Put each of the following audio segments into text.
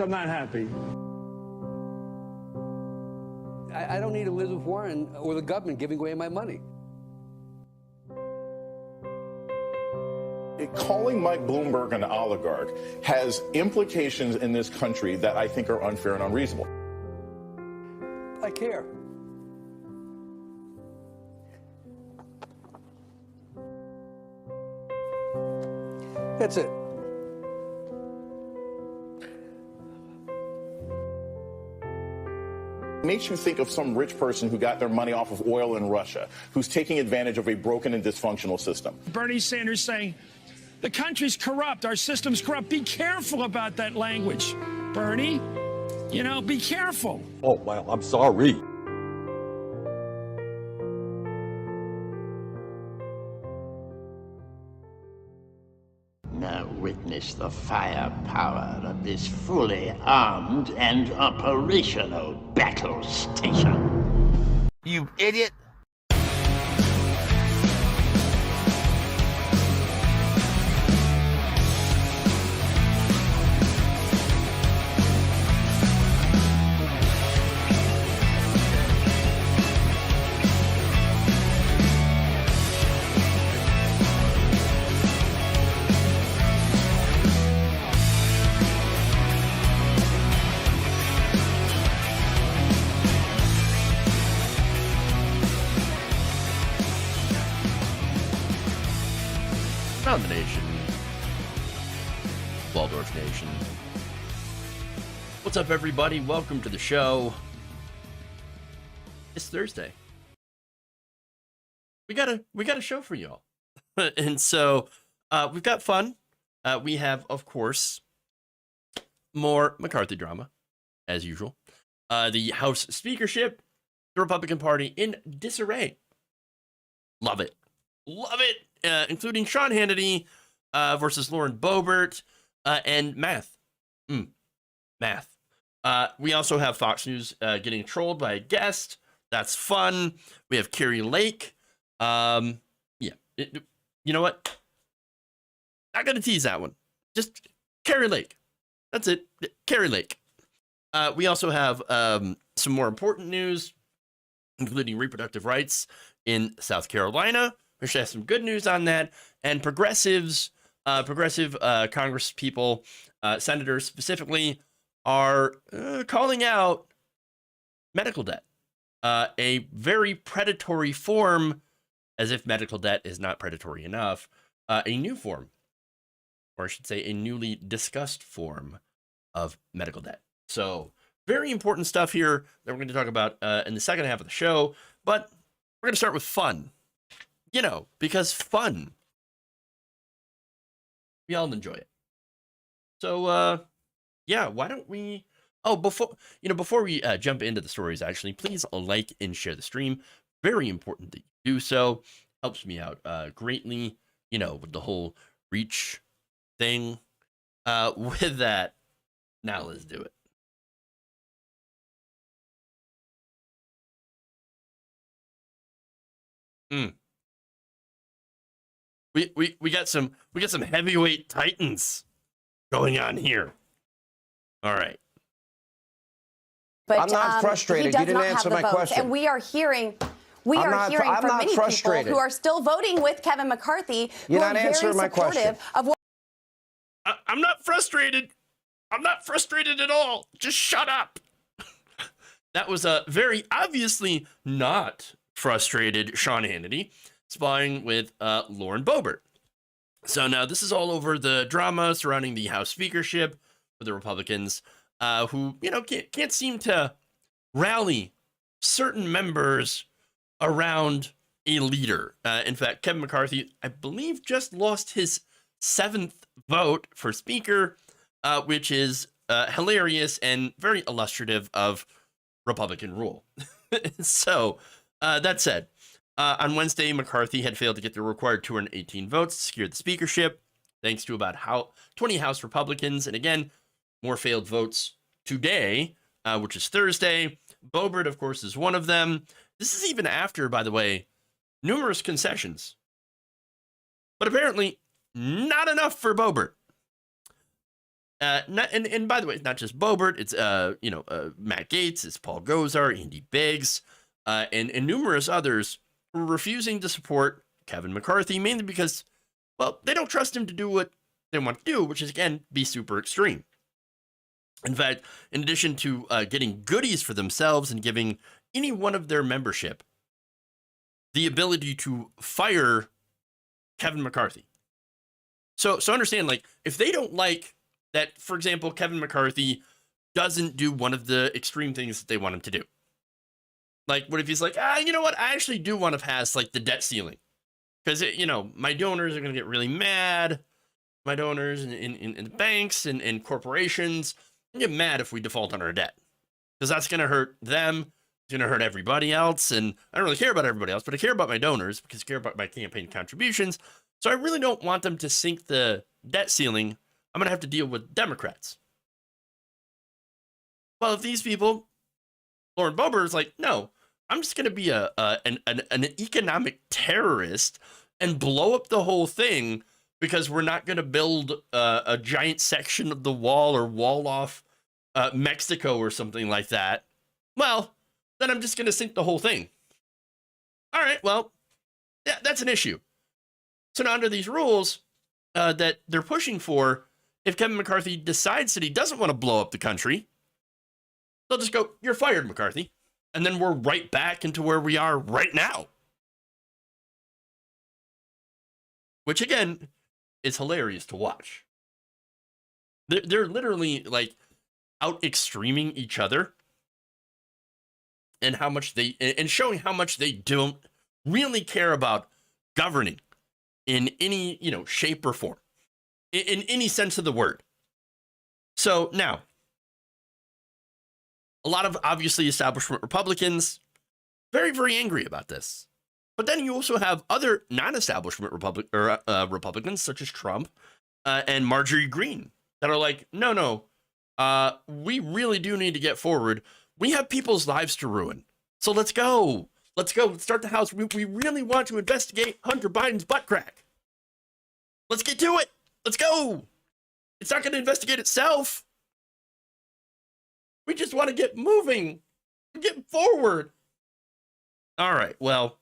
I'm not happy. I don't need Elizabeth Warren or the government giving away my money. Calling Mike Bloomberg an oligarch has implications in this country that I think are unfair and unreasonable. I care. That's it. Makes you think of some rich person who got their money off of oil in Russia, who's taking advantage of a broken and dysfunctional system. Bernie Sanders saying, the country's corrupt, our system's corrupt. Be careful about that language, Bernie. You know, be careful. Oh, well, I'm sorry. Now witness the firepower of this fully armed and operational battle station. You idiot! Around the nation, Waldorf Nation. What's up, everybody? Welcome to the show. It's Thursday. We got a show for y'all, and so we've got fun. We have, of course, more McCarthy drama, as usual. The House speakership, the Republican Party in disarray. Love it. Love it. Including Sean Hannity versus Lauren Boebert and math. Math. We also have Fox News getting trolled by a guest. That's fun. We have Kari Lake. You know what? Not going to tease that one. Just Kari Lake. That's it. Kari Lake. We also have some more important news, including reproductive rights in South Carolina. We should have some good news on that. And progressive Congress people, senators specifically, are calling out medical debt, a very predatory form, as if medical debt is not predatory enough, a new form, or I should say a newly discussed form of medical debt. So very important stuff here that we're going to talk about in the second half of the show, but we're going to start with fun. You know, because fun. We all enjoy it. So, yeah, why don't we... Oh, before we jump into the stories, actually, please like and share the stream. Very important that you do so. Helps me out greatly, you know, with the whole reach thing. With that, now let's do it. We got some heavyweight titans going on here. All right. But I'm not frustrated. He does you didn't not answer have the my votes, question. and we are hearing from many people who are still voting with Kevin McCarthy, You're who not are very answering my question. supportive of what. I'm not frustrated. I'm not frustrated at all. Just shut up. That was a very obviously not frustrated Sean Hannity spying with Lauren Boebert. So now this is all over the drama surrounding the House speakership for the Republicans, who, you know, can't seem to rally certain members around a leader. In fact, Kevin McCarthy, I believe, just lost his 7th vote for speaker, which is hilarious and very illustrative of Republican rule. So, that said, on Wednesday, McCarthy had failed to get the required 218 votes to secure the speakership, thanks to about 20 House Republicans. And again, more failed votes today, which is Thursday. Boebert, of course, is one of them. This is even after, by the way, numerous concessions. But apparently, not enough for Boebert. And by the way, it's not just Boebert. It's Matt Gaetz, it's Paul Gosar, Andy Biggs, and numerous others who are refusing to support Kevin McCarthy, mainly because, well, they don't trust him to do what they want to do, which is, again, be super extreme. In fact, in addition to getting goodies for themselves and giving any one of their membership the ability to fire Kevin McCarthy. So understand, like, if they don't like that, for example, Kevin McCarthy doesn't do one of the extreme things that they want him to do. Like, what if he's like, you know what? I actually do want to pass, like, the debt ceiling. Because, my donors are going to get really mad. My donors in banks and corporations get mad if we default on our debt. Because that's going to hurt them. It's going to hurt everybody else. And I don't really care about everybody else, but I care about my donors because I care about my campaign contributions. So I really don't want them to sink the debt ceiling. I'm going to have to deal with Democrats. Well, if these people, Lauren Boebert is like, no, I'm just going to be an economic terrorist and blow up the whole thing because we're not going to build a giant section of the wall or wall off Mexico or something like that. Well, then I'm just going to sink the whole thing. All right, well, yeah, that's an issue. So now under these rules that they're pushing for, if Kevin McCarthy decides that he doesn't want to blow up the country, they'll just go, you're fired, McCarthy. And then we're right back into where we are right now. Which, again, is hilarious to watch. They're literally, like, out extreming each other and how much and showing how much they don't really care about governing in any, shape or form, in any sense of the word. So now, a lot of obviously establishment Republicans very, very angry about this. But then you also have other non-establishment Republicans, such as Trump and Marjorie Greene, that are like, no, we really do need to get forward. We have people's lives to ruin. So let's go. Let's start the House. We really want to investigate Hunter Biden's butt crack. Let's get to it. Let's go. It's not going to investigate itself. We just want to get moving, get forward. All right. Well,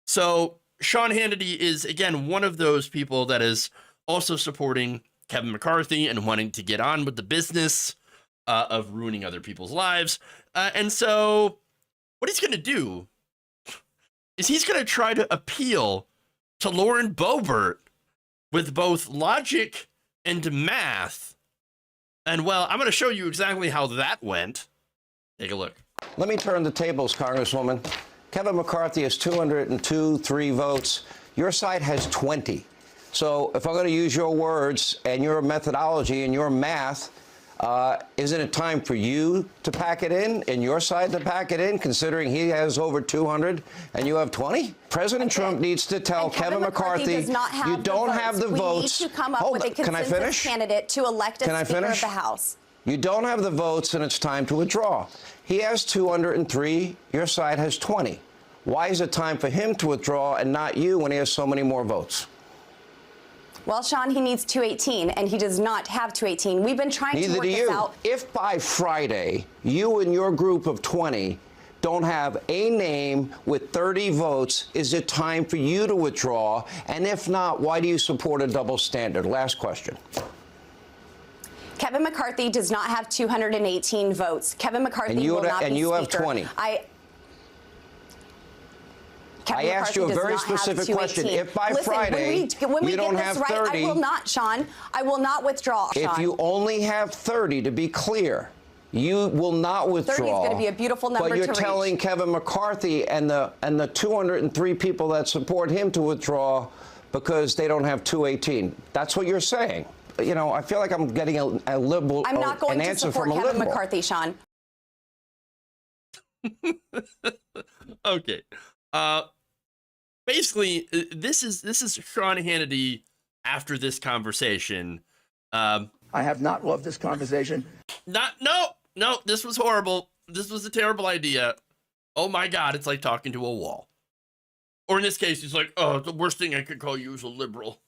so Sean Hannity is, again, one of those people that is also supporting Kevin McCarthy and wanting to get on with the business of ruining other people's lives. And so what he's going to do is he's going to try to appeal to Lauren Boebert with both logic and math. And, well, I'm going to show you exactly how that went. Take a look. Let me turn the tables, Congresswoman. Kevin McCarthy has 203 votes. Your side has 20. So if I'm going to use your words and your methodology and your math, isn't it time for you to pack it in and your side to pack it in, considering he has over 200 and you have 20? President Trump needs to tell Kevin McCarthy, you don't have the votes. We need to come up with a consensus candidate to elect a Speaker of the House. You don't have the votes, and it's time to withdraw. He has 203. Your side has 20. Why is it time for him to withdraw and not you when he has so many more votes? Well, Sean, he needs 218, and he does not have 218. We've been trying to work this out. If by Friday you and your group of 20 don't have a name with 30 votes, is it time for you to withdraw? And if not, why do you support a double standard? Last question. Kevin McCarthy does not have 218 votes. Kevin McCarthy will not be Speaker. And you have 20. I asked you a very specific question. If by Friday you don't have 30, I will not, Sean. I will not withdraw, Sean. If you only have 30, to be clear, you will not withdraw. 30 is going to be a beautiful number to reach. But you're telling Kevin McCarthy and the 203 people that support him to withdraw because they don't have 218. That's what you're saying. You know, I feel like I'm getting a liberal I'm not going to support Kevin McCarthy, Sean. Okay. Basically, this is Sean Hannity after this conversation. I have not loved this conversation. No, this was horrible. This was a terrible idea. Oh my God, it's like talking to a wall. Or in this case, he's like, oh, the worst thing I could call you is a liberal.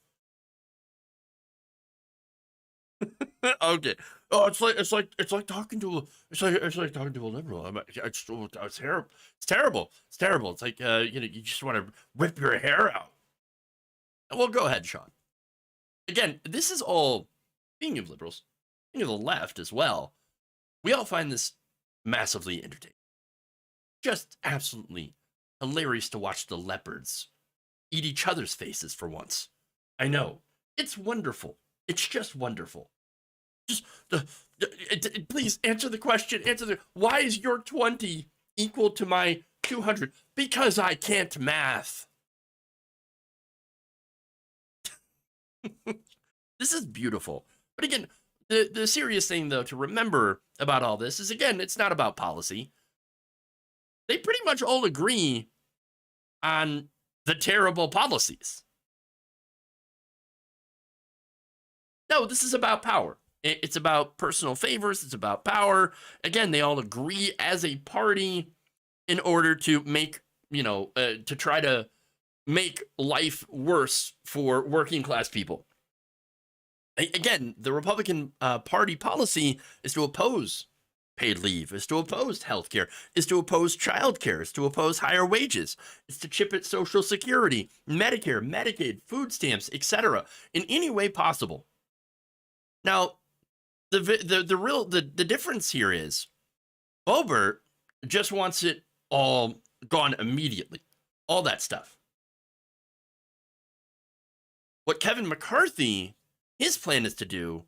Okay. Oh, it's like talking to a liberal. It's terrible. It's terrible. It's terrible. It's like you just want to rip your hair out. Well, go ahead, Sean. Again, this is all, speaking of liberals, speaking of the left as well, we all find this massively entertaining. Just absolutely hilarious to watch the leopards eat each other's faces for once. I know. It's wonderful. It's just wonderful. Just, please answer the question. Why is your 20 equal to my 200? Because I can't math. This is beautiful. But again, the serious thing, though, to remember about all this is, again, it's not about policy. They pretty much all agree on the terrible policies. No, this is about power. It's about personal favors. It's about power. Again, they all agree as a party in order to make, to try to make life worse for working class people. Again, the Republican Party policy is to oppose paid leave, is to oppose healthcare, is to oppose childcare, is to oppose higher wages, is to chip at Social Security, Medicare, Medicaid, food stamps, etc. in any way possible. Now, the difference here is Boebert just wants it all gone immediately, all that stuff. What Kevin McCarthy, his plan is to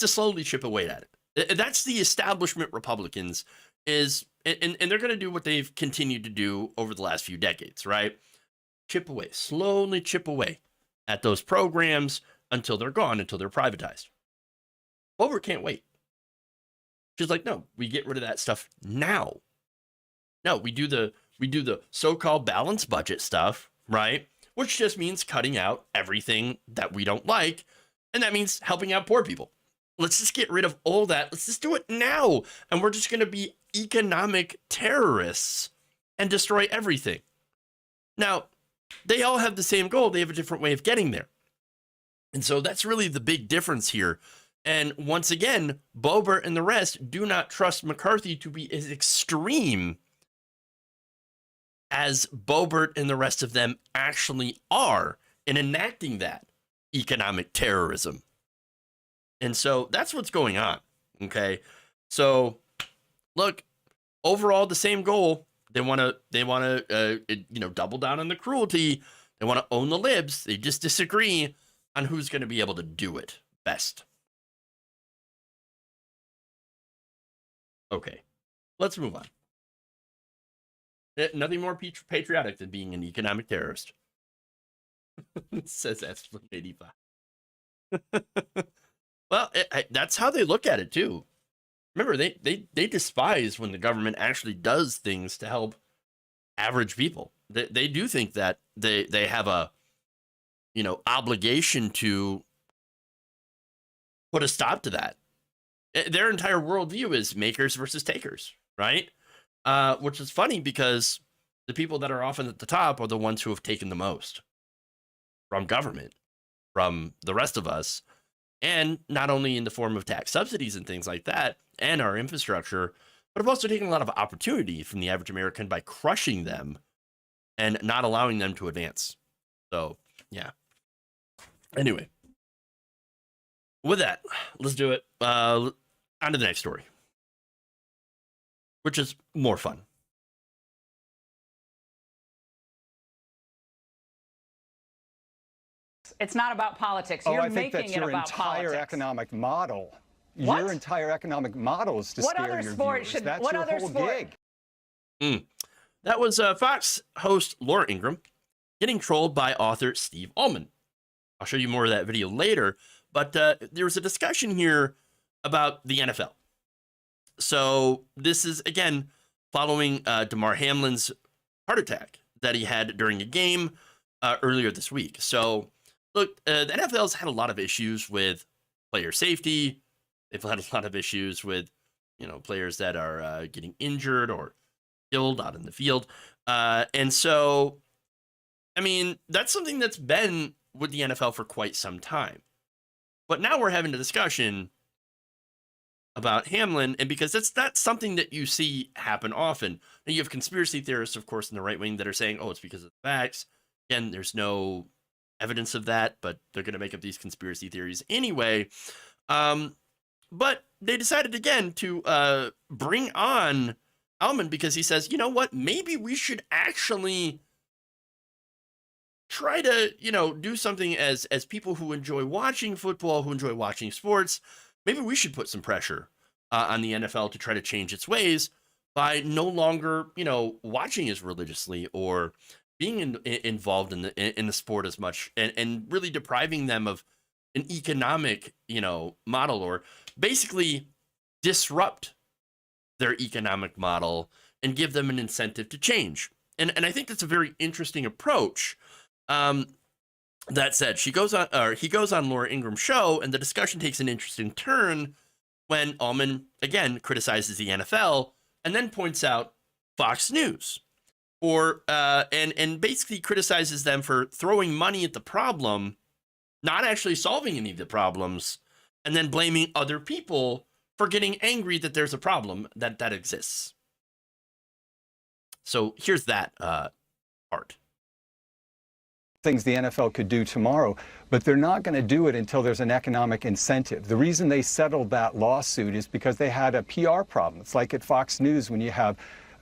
slowly chip away at it. That's the establishment Republicans and they're going to do what they've continued to do over the last few decades, right? Chip away, slowly chip away at those programs until they're gone, until they're privatized. Boebert can't wait. She's like, no, we get rid of that stuff now. No, we do the so-called balanced budget stuff, right? Which just means cutting out everything that we don't like, and that means helping out poor people. Let's just get rid of all that. Let's just do it now. And we're just going to be economic terrorists and destroy everything. Now, they all have the same goal. They have a different way of getting there. And so that's really the big difference here. And once again, Boebert and the rest do not trust McCarthy to be as extreme as Boebert and the rest of them actually are in enacting that economic terrorism. And so that's what's going on. Okay. So look, overall, the same goal. They want to, double down on the cruelty. They want to own the libs. They just disagree on who's going to be able to do it best. Okay. Let's move on. Nothing more patriotic than being an economic terrorist. Says F85. Well, that's how they look at it, too. Remember, they despise when the government actually does things to help average people. They do think that they have a, obligation to put a stop to that. Their entire worldview is makers versus takers, right? Which is funny because the people that are often at the top are the ones who have taken the most from government, from the rest of us. And not only in the form of tax subsidies and things like that, and our infrastructure, but have also taken a lot of opportunity from the average American by crushing them and not allowing them to advance. So, yeah. Anyway, with that, let's do it. On to the next story, which is more fun. It's not about politics. You're I think making that's it your about entire politics. economic model. What? Your entire economic model is to what scare other your sport viewers. should? That's what your other whole sport? gig. That was Fox host Laura Ingraham getting trolled by author Steve Allman. I'll show you more of that video later, but there was a discussion here about the NFL. So this is, again, following Damar Hamlin's heart attack that he had during a game earlier this week. So, look, the NFL's had a lot of issues with player safety. They've had a lot of issues with, players that are getting injured or killed out in the field. And so, I mean, that's something that's been with the NFL for quite some time. But now we're having a discussion about Hamlin, and because that's not something that you see happen often. Now, you have conspiracy theorists, of course, in the right wing that are saying, oh, it's because of the facts. Again, there's no evidence of that, but they're going to make up these conspiracy theories anyway. But they decided again to bring on Almond because he says, you know what, maybe we should actually try to, do something as people who enjoy watching football, who enjoy watching sports. Maybe we should put some pressure on the NFL to try to change its ways by no longer, watching as religiously or being involved in the sport as much, and really depriving them of an economic, model, or basically disrupt their economic model and give them an incentive to change. And I think that's a very interesting approach. That said, he goes on Laura Ingram's show, and the discussion takes an interesting turn when Almond again criticizes the NFL and then points out Fox News, and basically criticizes them for throwing money at the problem, not actually solving any of the problems, and then blaming other people for getting angry that there's a problem that exists. So here's that part. Things the NFL could do tomorrow, but they're not going to do it until there's an economic incentive. The reason they settled that lawsuit is because they had a PR problem. It's like at Fox News when you have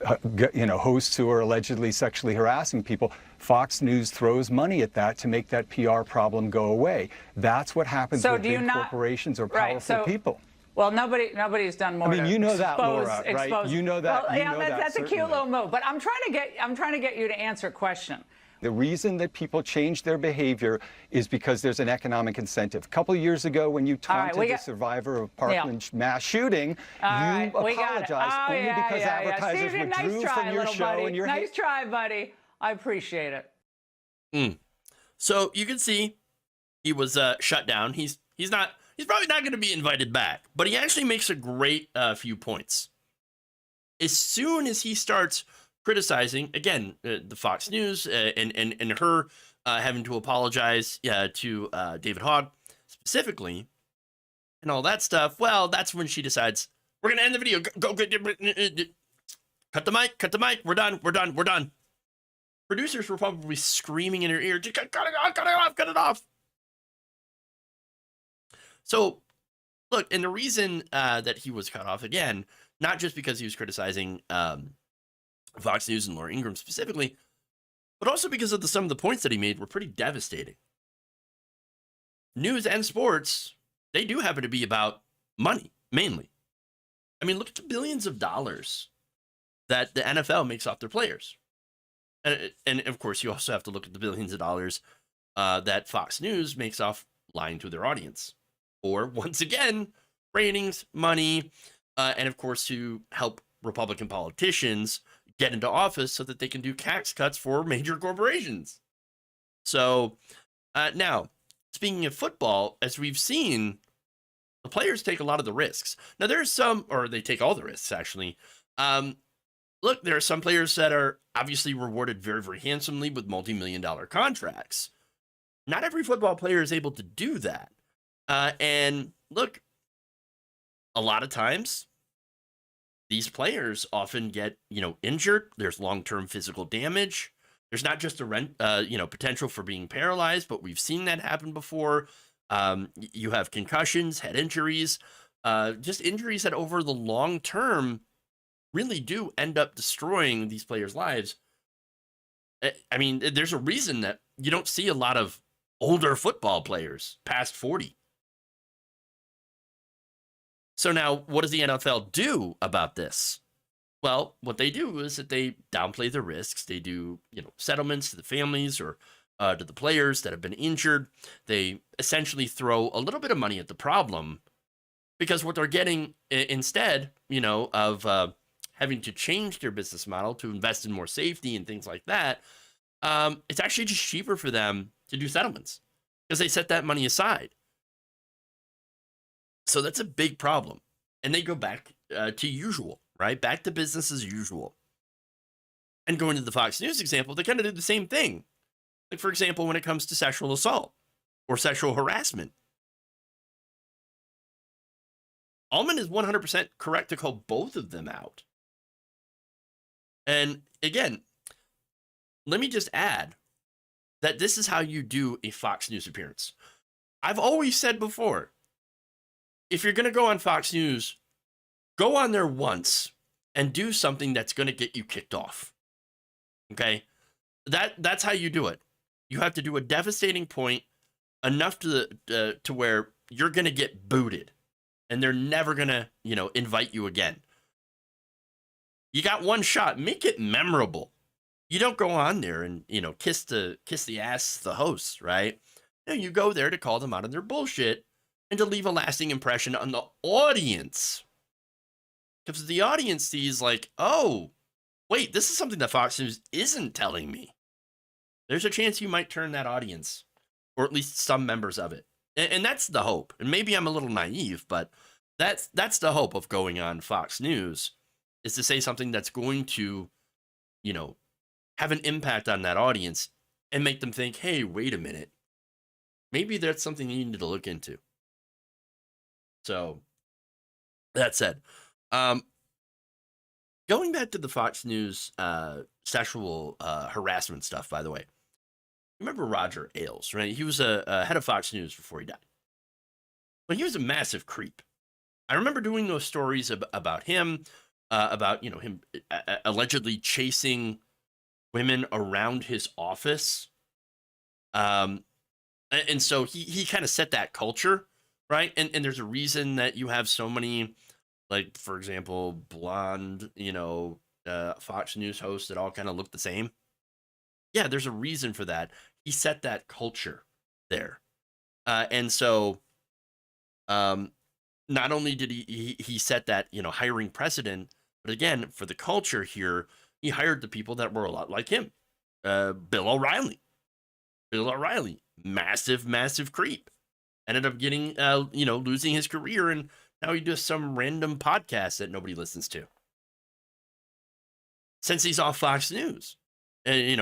hosts who are allegedly sexually harassing people. Fox News throws money at that to make that PR problem go away. That's what happens with big corporations or powerful people. Well, nobody's done more. I mean, you know that, Laura, right? You know that. Well, that's a cute little move. But I'm trying to get you to answer a question. The reason that people change their behavior is because there's an economic incentive. A couple of years ago, when you taunted the survivor of Parkland mass shooting, you apologized only because advertisers withdrew from your show and your Nice try, buddy. I appreciate it. So you can see he was shut down. He's probably not going to be invited back, but he actually makes a great few points. As soon as he starts criticizing, again, the Fox News and her having to apologize to David Hogg specifically and all that stuff, well, that's when she decides, we're going to end the video. Go, cut the mic. We're done. Producers were probably screaming in her ear, cut it off. So, look, and the reason that he was cut off, again, not just because he was criticizing Fox News and Laura Ingraham specifically, but also because of some of the points that he made were pretty devastating. News and sports, they do happen to be about money, mainly. I mean, look at the billions of dollars that the NFL makes off their players. And of course, you also have to look at the billions of dollars that Fox News makes off lying to their audience. Or, once again, ratings, money, and of course, to help Republican politicians get into office so that they can do tax cuts for major corporations. So, now, speaking of football, as we've seen, the players take a lot of the risks. Now, there's some, or they take all the risks, actually. Look, there are some players that are obviously rewarded very, very handsomely with multi-million-dollar contracts. Not every football player is able to do that. And look, a lot of times, these players often get, injured. There's long-term physical damage. There's not just a potential for being paralyzed, but we've seen that happen before. You have concussions, head injuries, just injuries that over the long term really do end up destroying these players' lives. I mean, there's a reason that you don't see a lot of older football players past 40. So now, what does the NFL do about this? Well, what they do is that they downplay the risks. They do, settlements to the families or to the players that have been injured. They essentially throw a little bit of money at the problem because what they're getting instead, of having to change their business model to invest in more safety and things like that, it's actually just cheaper for them to do settlements because they set that money aside. So that's a big problem. And they go back to usual, right? Back to business as usual. And going to the Fox News example, they kind of did the same thing. Like, for example, when it comes to sexual assault or sexual harassment. Allman is 100% correct to call both of them out. And again, let me just add that this is how you do a Fox News appearance. I've always said before, if you're going to go on Fox News, go on there once and do something that's going to get you kicked off. Okay? That's how you do it. You have to do a devastating point enough to where you're going to get booted and they're never going to, invite you again. You got one shot, make it memorable. You don't go on there and, kiss the ass the hosts, right? No, you go there to call them out on their bullshit and to leave a lasting impression on the audience. Because the audience sees like, oh, wait, this is something that Fox News isn't telling me. There's a chance you might turn that audience, or at least some members of it. And that's the hope. And maybe I'm a little naive, but that's the hope of going on Fox News, is to say something that's going to, have an impact on that audience and make them think, hey, wait a minute. Maybe that's something you need to look into. So, that said, going back to the Fox News sexual harassment stuff, by the way, remember Roger Ailes, right? He was a head of Fox News before he died. But he was a massive creep. I remember doing those stories about him, about him allegedly chasing women around his office. And so he kind of set that culture, right? And there's a reason that you have so many, like, for example, blonde, Fox News hosts that all kind of look the same. Yeah, there's a reason for that. He set that culture there. And so not only did he set that, hiring precedent, but again, for the culture here, he hired the people that were a lot like him. Bill O'Reilly. Bill O'Reilly, massive creep. Ended up getting, losing his career, and now he does some random podcast that nobody listens to. Since he's off Fox News. And,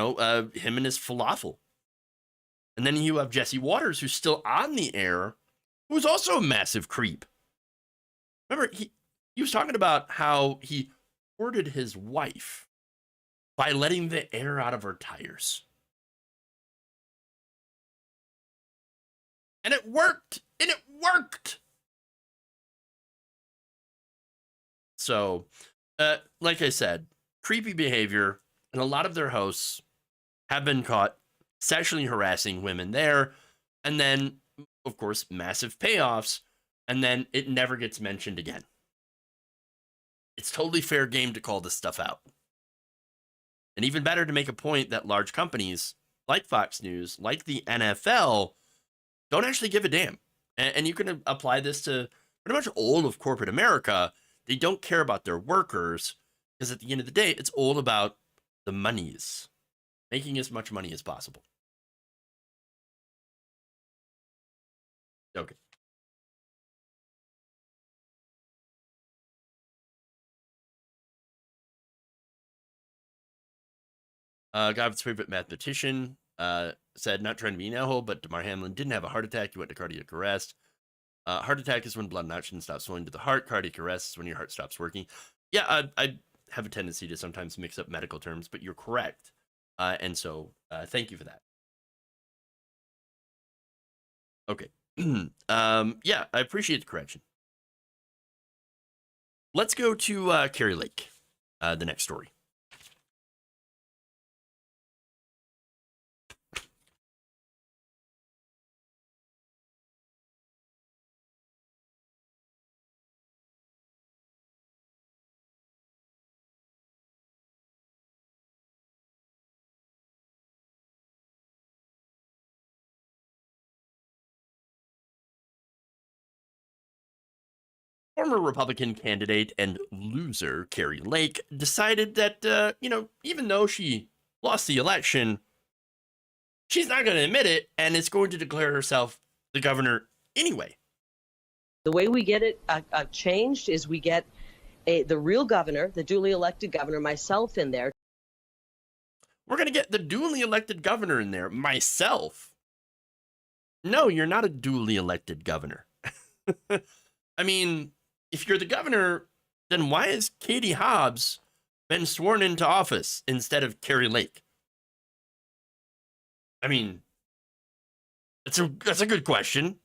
him and his falafel. And then you have Jesse Waters, who's still on the air, who's also a massive creep. Remember, he was talking about how he courted his wife by letting the air out of her tires. And it worked! So, like I said, creepy behavior, and a lot of their hosts have been caught sexually harassing women there, and then, of course, massive payoffs, and then it never gets mentioned again. It's totally fair game to call this stuff out. And even better to make a point that large companies like Fox News, like the NFL, don't actually give a damn. And you can apply this to pretty much all of corporate America. They don't care about their workers, because at the end of the day, it's all about the monies, making as much money as possible. Okay. God's favorite mathematician said, not trying to be an a-hole, but Damar Hamlin didn't have a heart attack. He went to cardiac arrest. Heart attack is when blood in oxygen stops flowing to the heart. Cardiac arrest is when your heart stops working. Yeah, I have a tendency to sometimes mix up medical terms, but you're correct. And so thank you for that. Okay. Yeah, I appreciate the correction. Let's go to Kari Lake, the next story. Former Republican candidate and loser Kari Lake decided that, even though she lost the election, she's not going to admit it and is going to declare herself the governor anyway. The way we get it changed is we get the real governor, the duly elected governor, myself in there. We're going to get the duly elected governor in there, myself. No, you're not a duly elected governor. I mean, if you're the governor, then why has Katie Hobbs been sworn into office instead of Kari Lake? I mean, that's a good question.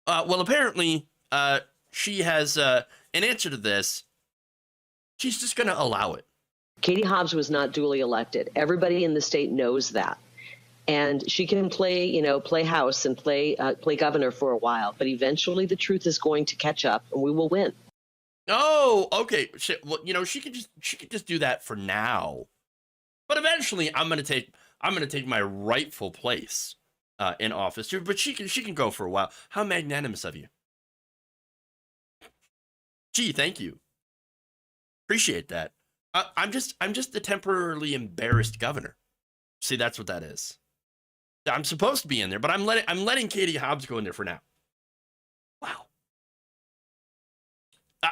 Well, apparently, she has an answer to this. She's just going to allow it. Katie Hobbs was not duly elected. Everybody in the state knows that. And she can play house and play governor for a while, but eventually the truth is going to catch up, and we will win. Oh, okay. Well, she could just do that for now, but eventually, I'm gonna take my rightful place in office too. But she can go for a while. How magnanimous of you. Gee, thank you. Appreciate that. I'm just the temporarily embarrassed governor. See, that's what that is. I'm supposed to be in there, but I'm letting Katie Hobbs go in there for now. Wow.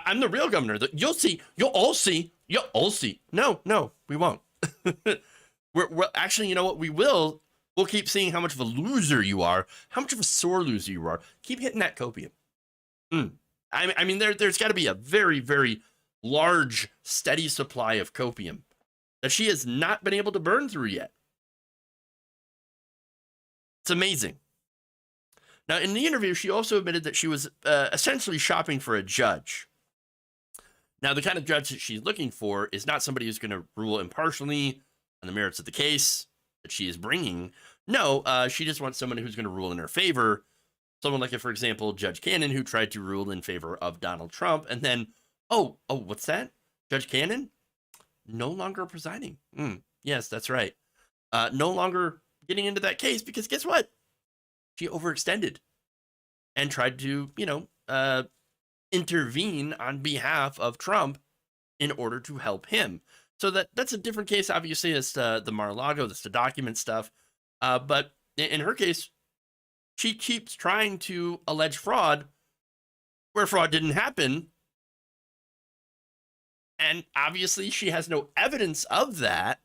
I'm the real governor. You'll see. You'll all see. No, we won't. we're actually, you know what? We'll keep seeing how much of a loser you are, how much of a sore loser you are. Keep hitting that copium. I mean, there's got to be a very, very large, steady supply of copium that she has not been able to burn through yet. It's amazing. Now, in the interview, she also admitted that she was essentially shopping for a judge. Now, the kind of judge that she's looking for is not somebody who's going to rule impartially on the merits of the case that she is bringing. No, she just wants someone who's going to rule in her favor. Someone like, for example, Judge Cannon, who tried to rule in favor of Donald Trump. And then, oh, what's that? Judge Cannon? No longer presiding. Yes, that's right. No longer getting into that case because guess what? She overextended and tried to, intervene on behalf of Trump in order to help him. So that's a different case, obviously. It's the Mar-a-Lago, that's the document stuff. But in her case, she keeps trying to allege fraud where fraud didn't happen. And obviously she has no evidence of that.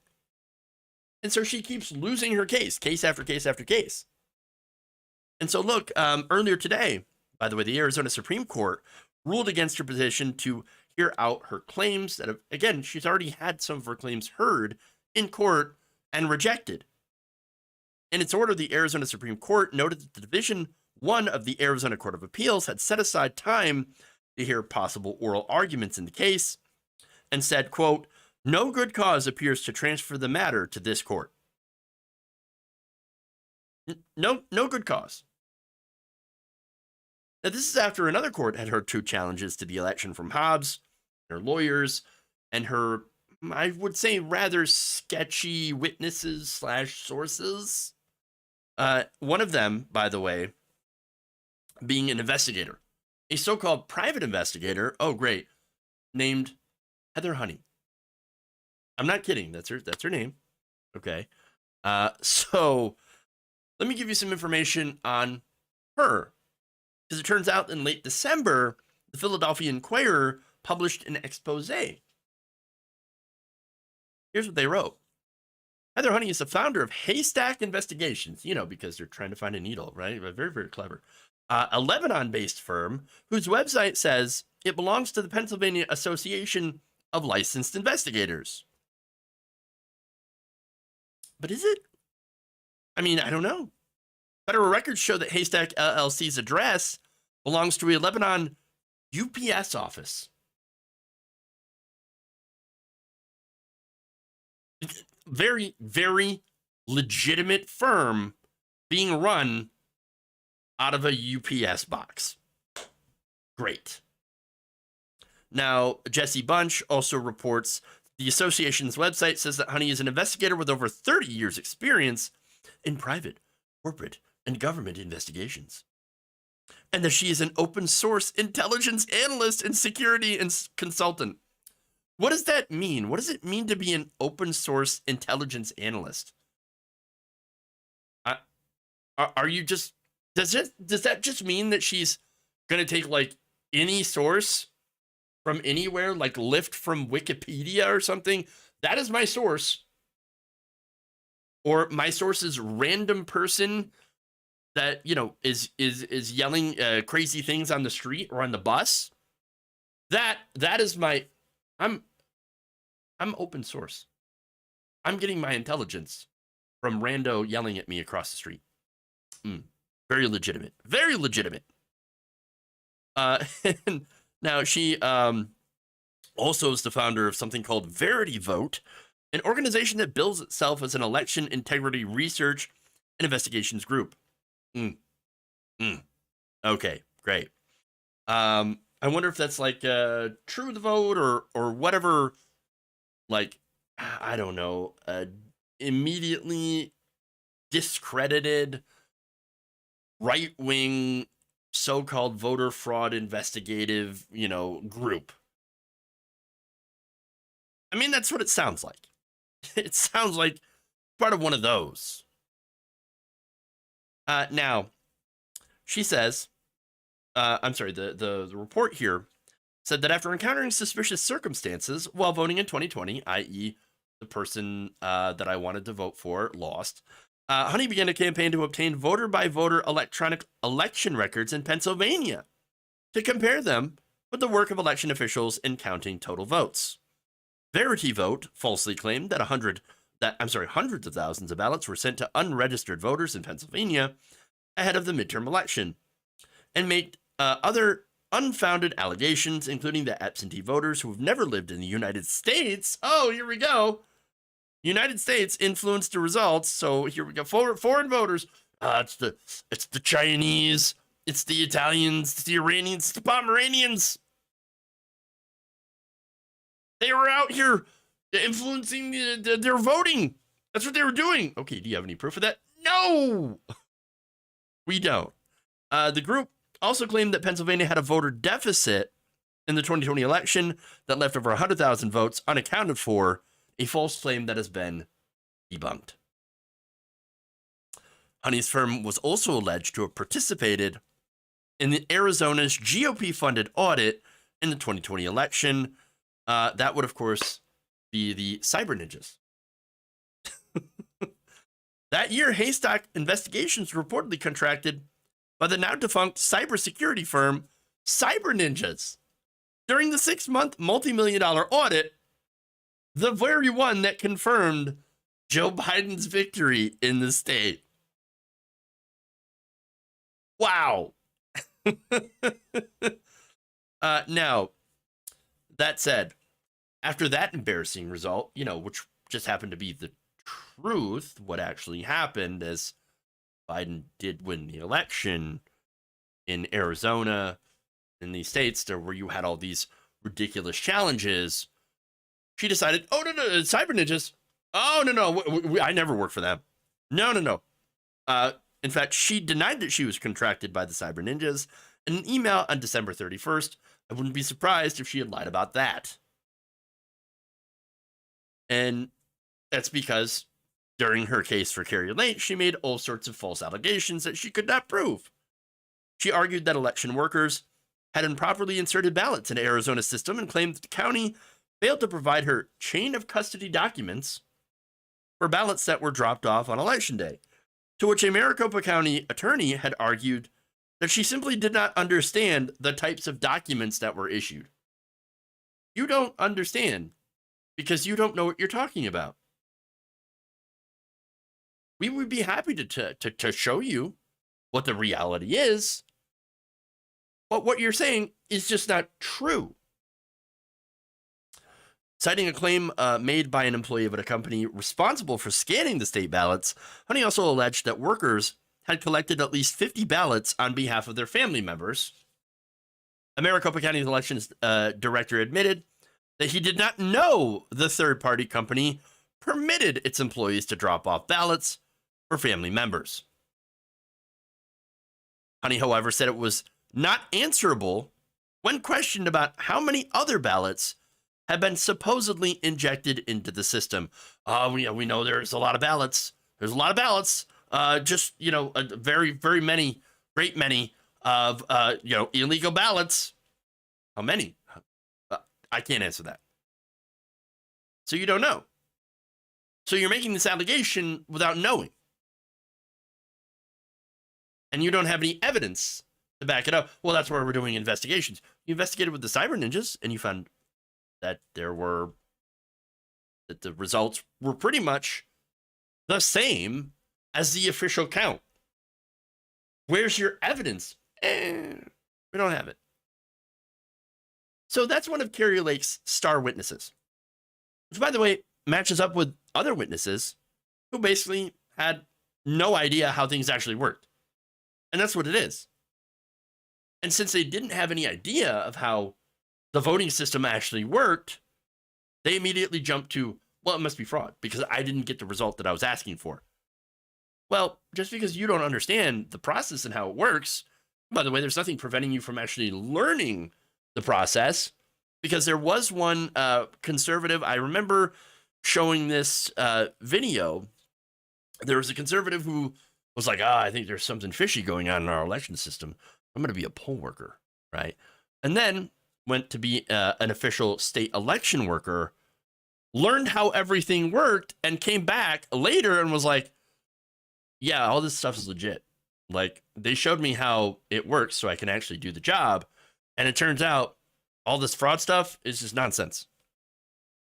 And so she keeps losing her case after case after case. And so look, earlier today, by the way, the Arizona Supreme Court ruled against her position to hear out her claims that, again, she's already had some of her claims heard in court and rejected. In its order, the Arizona Supreme Court noted that the Division I of the Arizona Court of Appeals had set aside time to hear possible oral arguments in the case and said, quote, "No good cause appears to transfer the matter to this court." No good cause. Now, this is after another court had heard two challenges to the election from Hobbs, her lawyers, and her, I would say, rather sketchy witnesses / sources. One of them, by the way, being an investigator, a so-called private investigator. Oh, great. Named Heather Honey. I'm not kidding. That's her name. Okay. So let me give you some information on her. Because it turns out in late December, the Philadelphia Inquirer published an expose. Here's what they wrote. Heather Honey is the founder of Haystack Investigations, because they're trying to find a needle, right? Very, very clever. A Lebanon-based firm whose website says it belongs to the Pennsylvania Association of Licensed Investigators. But is it? I mean, I don't know. Federal records show that Haystack LLC's address belongs to a Lebanon UPS office. Very, very legitimate firm being run out of a UPS box. Great. Now, Jesse Bunch also reports the association's website says that Honey is an investigator with over 30 years experience in private, corporate, and government investigations, and that she is an open source intelligence analyst and security consultant. What does that mean? What does it mean to be an open source intelligence analyst? Are you just, does that just mean that she's going to take like any source from anywhere, like lift from Wikipedia or something? That is my source. Or my source is random person that, is yelling crazy things on the street or on the bus. That is my. I'm open source. I'm getting my intelligence from rando yelling at me across the street. Very legitimate. Very legitimate. And now she also is the founder of something called Verity Vote, an organization that bills itself as an election integrity research and investigations group. Okay, great. I wonder if that's like True the Vote or whatever, like, I don't know, immediately discredited right-wing so-called voter fraud investigative, group. I mean, that's what it sounds like. It sounds like part of one of those. Now, she says, I'm sorry, the report here said that after encountering suspicious circumstances while voting in 2020, i.e. the person that I wanted to vote for lost, Honey began a campaign to obtain voter-by-voter electronic election records in Pennsylvania to compare them with the work of election officials in counting total votes. Verity Vote falsely claimed that hundreds of thousands of ballots were sent to unregistered voters in Pennsylvania ahead of the midterm election, and made other unfounded allegations, including that absentee voters who have never lived in the United States, oh, here we go, United States influenced the results. So here we go, foreign voters. It's the Chinese, it's the Italians, it's the Iranians, it's the Pomeranians. They were out here influencing their voting. That's what they were doing. Okay, do you have any proof of that? No, we don't. The group also claimed that Pennsylvania had a voter deficit in the 2020 election that left over 100,000 votes unaccounted for, a false claim that has been debunked. Honey's firm was also alleged to have participated in the Arizona's GOP-funded audit in the 2020 election. That would, of course, be the Cyber Ninjas. That year, Haystack Investigations reportedly contracted by the now-defunct cybersecurity firm Cyber Ninjas. During the 6-month, multi-million-dollar audit, the very one that confirmed Joe Biden's victory in the state. Wow. Now, that said, after that embarrassing result, which just happened to be the truth, what actually happened is Biden did win the election in Arizona, in these states where you had all these ridiculous challenges. She decided, oh, no, Cyber Ninjas. Oh, no, I never worked for them. No. In fact, she denied that she was contracted by the Cyber Ninjas in an email on December 31st. I wouldn't be surprised if she had lied about that. And that's because during her case for Kari Lake, she made all sorts of false allegations that she could not prove. She argued that election workers had improperly inserted ballots into Arizona's system and claimed that the county failed to provide her chain of custody documents for ballots that were dropped off on election day, to which a Maricopa County attorney had argued that she simply did not understand the types of documents that were issued. You don't understand because you don't know what you're talking about. We would be happy to show you what the reality is, but what you're saying is just not true. Citing a claim made by an employee of a company responsible for scanning the state ballots, Honey also alleged that workers had collected at least 50 ballots on behalf of their family members. A Maricopa County elections director admitted that he did not know the third-party company permitted its employees to drop off ballots for family members. Honey, however, said it was not answerable when questioned about how many other ballots had been supposedly injected into the system. We know there's a lot of ballots. There's a lot of ballots. Very, very many, great many of, illegal ballots. How many? I can't answer that. So you don't know. So you're making this allegation without knowing. And you don't have any evidence to back it up. Well, that's where we're doing investigations. You investigated with the cyber ninjas, and you found that the results were pretty much the same as the official count. Where's your evidence? We don't have it. So that's one of Kari Lake's star witnesses, which, by the way, matches up with other witnesses who basically had no idea how things actually worked. And that's what it is. And since they didn't have any idea of how the voting system actually worked, they immediately jumped to, well, it must be fraud because I didn't get the result that I was asking for. Well, just because you don't understand the process and how it works, by the way, there's nothing preventing you from actually learning the process, because there was one conservative, I remember showing this video. There was a conservative who was like, I think there's something fishy going on in our election system. I'm going to be a poll worker, right? And then went to be an official state election worker, learned how everything worked, and came back later and was like, yeah, all this stuff is legit. Like, they showed me how it works so I can actually do the job. And it turns out all this fraud stuff is just nonsense.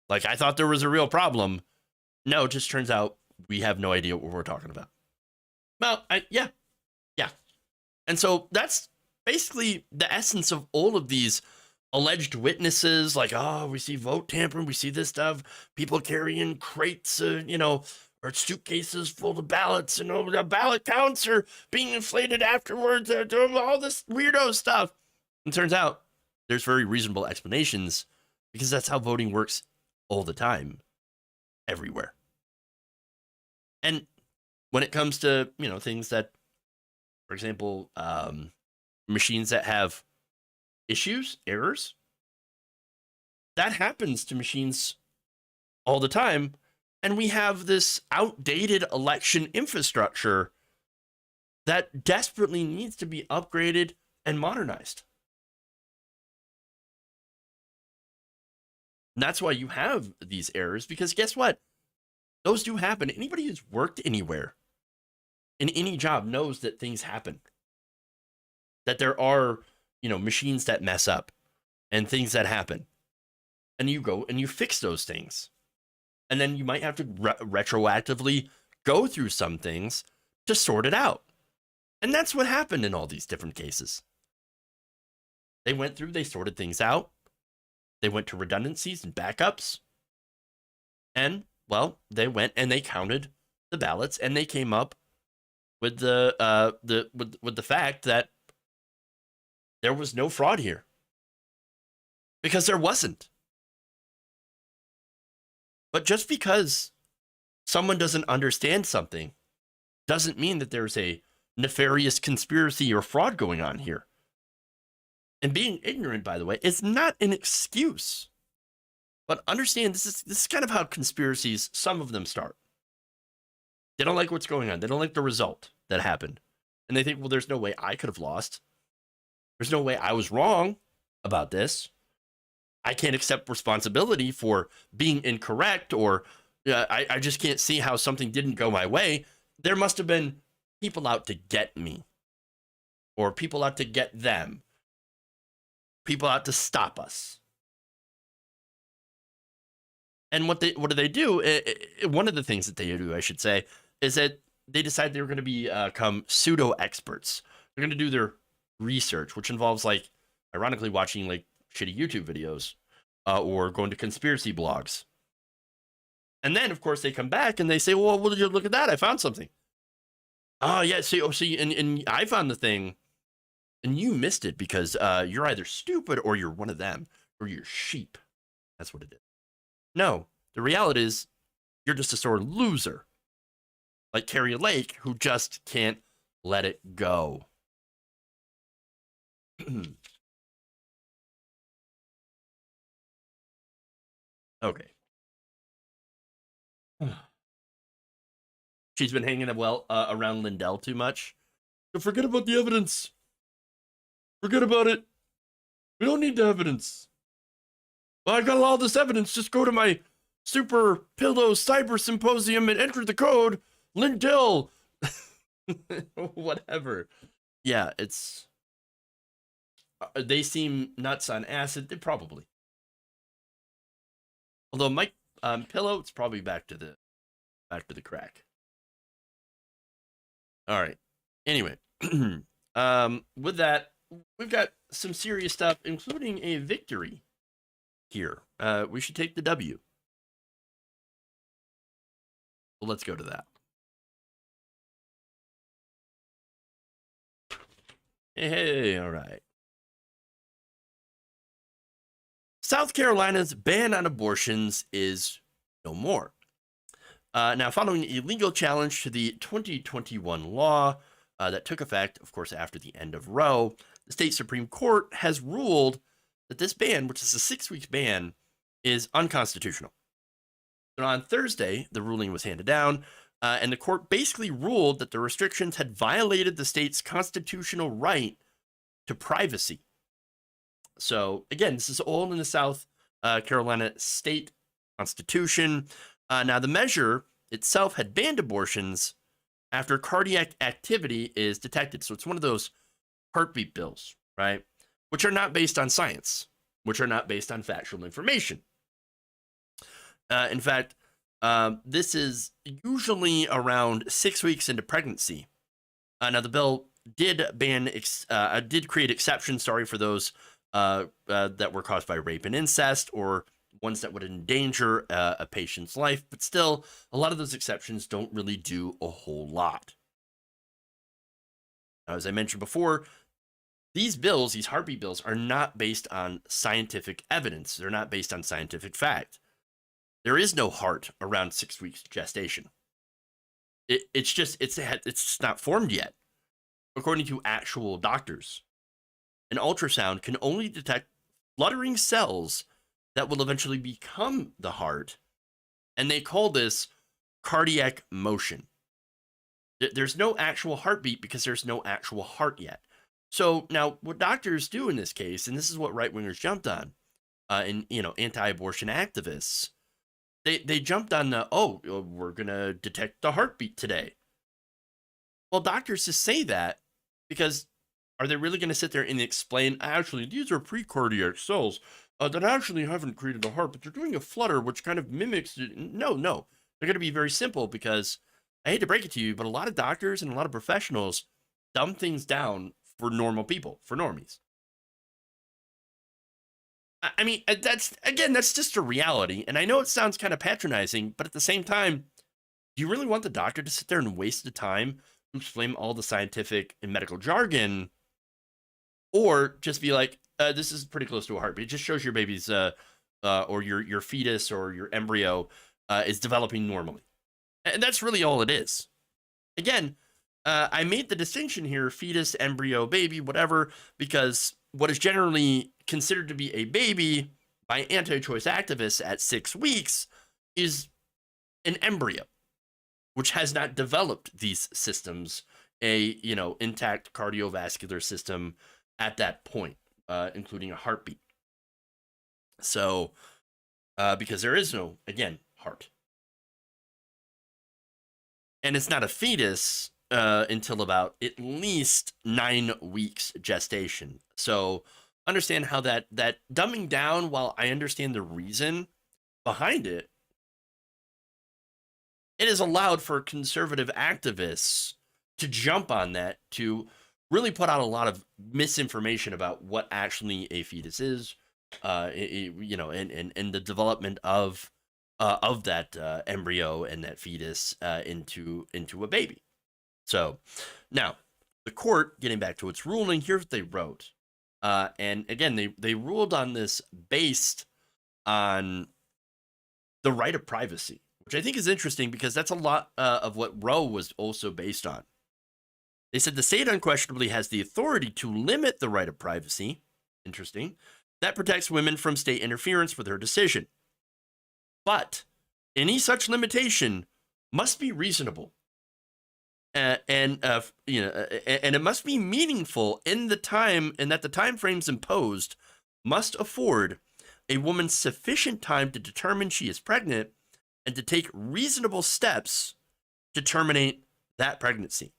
Like, I thought there was a real problem. No, it just turns out we have no idea what we're talking about. Well, yeah. And so that's basically the essence of all of these alleged witnesses. Like, we see vote tampering, we see this stuff, people carrying crates, or suitcases full of ballots, and the ballot counts are being inflated afterwards, all this weirdo stuff. And it turns out there's very reasonable explanations, because that's how voting works all the time, everywhere. And when it comes to, things that, for example, machines that have issues, errors, that happens to machines all the time. And we have this outdated election infrastructure that desperately needs to be upgraded and modernized. And that's why you have these errors, because guess what? Those do happen. Anybody who's worked anywhere, in any job, knows that things happen. That there are, machines that mess up and things that happen. And you go and you fix those things. And then you might have to retroactively go through some things to sort it out. And that's what happened in all these different cases. They went through, they sorted things out. They went to redundancies and backups. And, well, they went and they counted the ballots, and they came up with the fact that there was no fraud here. Because there wasn't. But just because someone doesn't understand something doesn't mean that there's a nefarious conspiracy or fraud going on here. And being ignorant, by the way, is not an excuse. But understand, this is kind of how conspiracies, some of them start. They don't like what's going on. They don't like the result that happened. And they think, well, there's no way I could have lost. There's no way I was wrong about this. I can't accept responsibility for being incorrect, or I just can't see how something didn't go my way. There must have been people out to get me, or people out to get them, people out to stop us. And what do they do? One of the things that they do, I should say, is that they decide they're going to become pseudo experts. They're going to do their research, which involves, like, ironically, watching like shitty YouTube videos or going to conspiracy blogs. And then, of course, they come back and they say, well, did you look at that? I found something. Oh, yeah, see, and I found the thing, and you missed it because you're either stupid or you're one of them, or you're sheep. That's what it is. No, the reality is you're just a sore loser. Like Kari Lake, who just can't let it go. Okay. She's been hanging around Lindell too much. So forget about the evidence. Forget about it. We don't need the evidence. Well, I got all this evidence. Just go to my Super Pillow Cyber Symposium and enter the code Lindell. Whatever. Yeah, it's they seem nuts on acid. They probably. Although Mike Pillow, it's probably back to the crack. All right. Anyway, with that, we've got some serious stuff, including a victory here. We should take the W. So let's go to that. Hey, all right. South Carolina's ban on abortions is no more. Now, following a legal challenge to the 2021 law that took effect, of course, after the end of Roe, the state Supreme Court has ruled that this ban, which is a 6-week ban, is unconstitutional. So on Thursday, the ruling was handed down, and the court basically ruled that the restrictions had violated the state's constitutional right to privacy. So again, this is all in the South Carolina state constitution. Now, the measure itself had banned abortions after cardiac activity is detected. So it's one of those heartbeat bills, right? Which are not based on science, which are not based on factual information. In fact, this is usually around 6 weeks into pregnancy. Now, the bill did create exceptions, for those that were caused by rape and incest, or ones that would endanger a patient's life. But still, a lot of those exceptions don't really do a whole lot. Now, as I mentioned before, these bills, these heartbeat bills, are not based on scientific evidence. They're not based on scientific fact. There is no heart around 6 weeks gestation. It's just not formed yet, according to actual doctors. An ultrasound can only detect fluttering cells that will eventually become the heart, and they call this cardiac motion. There's no actual heartbeat because there's no actual heart yet. So now what doctors do in this case, and this is what right-wingers jumped on, and anti-abortion activists, they jumped on we're going to detect the heartbeat today. Well, doctors just say that because are they really going to sit there and explain, actually, these are precardiac cells that actually haven't created a heart, but they're doing a flutter, which kind of mimics it. No. They're going to be very simple because, I hate to break it to you, but a lot of doctors and a lot of professionals dumb things down for normal people, for normies. I mean, that's just a reality. And I know it sounds kind of patronizing, but at the same time, do you really want the doctor to sit there and waste the time to explain all the scientific and medical jargon? Or just be like, this is pretty close to a heartbeat. It just shows your baby's, or your fetus or your embryo is developing normally. And that's really all it is. Again, I made the distinction here, fetus, embryo, baby, whatever, because what is generally considered to be a baby by anti-choice activists at 6 weeks is an embryo, which has not developed these systems, intact cardiovascular system at that point, including a heartbeat. So, because there is no, again, heart. And it's not a fetus until about at least 9 weeks gestation. So understand how that dumbing down, while I understand the reason behind it, it is allowed for conservative activists to jump on that, to really put out a lot of misinformation about what actually a fetus is, and the development of that embryo and that fetus into a baby. So now the court, getting back to its ruling, here's what they wrote. And again, they ruled on this based on the right of privacy, which I think is interesting because that's a lot of what Roe was also based on. They said the state unquestionably has the authority to limit the right of privacy. Interesting. That protects women from state interference with her decision. But any such limitation must be reasonable. And it must be meaningful in the time, and that the time frames imposed must afford a woman sufficient time to determine she is pregnant and to take reasonable steps to terminate that pregnancy.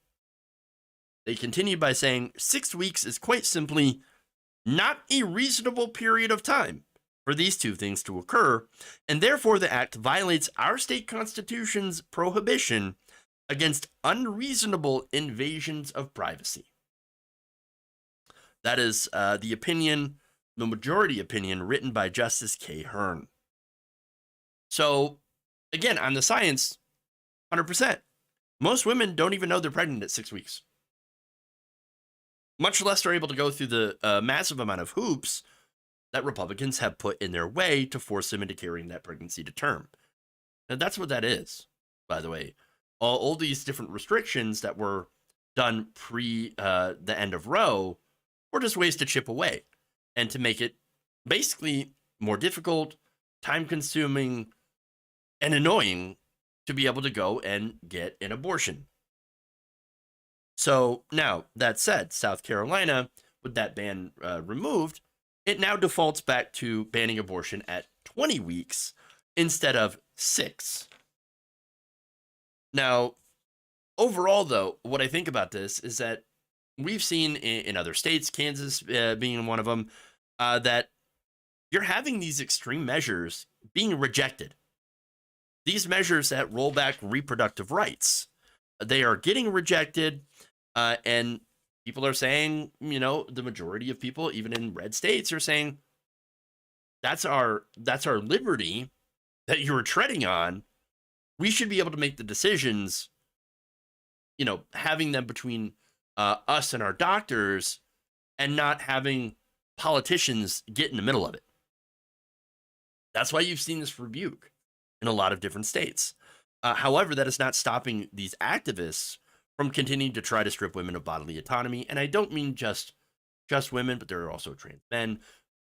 They continued by saying 6 weeks is quite simply not a reasonable period of time for these two things to occur, and therefore the act violates our state constitution's prohibition against unreasonable invasions of privacy. That is the opinion, the majority opinion, written by Justice K. Hearn. So, again, on the science, 100%. Most women don't even know they're pregnant at 6 weeks. Much less are able to go through the massive amount of hoops that Republicans have put in their way to force them into carrying that pregnancy to term. And that's what that is, by the way. All these different restrictions that were done pre the end of Roe were just ways to chip away and to make it basically more difficult, time-consuming, and annoying to be able to go and get an abortion. So now, that said, South Carolina, with that ban removed, it now defaults back to banning abortion at 20 weeks instead of 6. Now, overall, though, what I think about this is that we've seen in other states, Kansas being one of them, that you're having these extreme measures being rejected. These measures that roll back reproductive rights, they are getting rejected, and people are saying, you know, the majority of people, even in red states, are saying that's our liberty that you were treading on. We should be able to make the decisions, you know, having them between us and our doctors, and not having politicians get in the middle of it. That's why you've seen this rebuke in a lot of different states. However, that is not stopping these activists from continuing to try to strip women of bodily autonomy. And I don't mean just women, but there are also trans men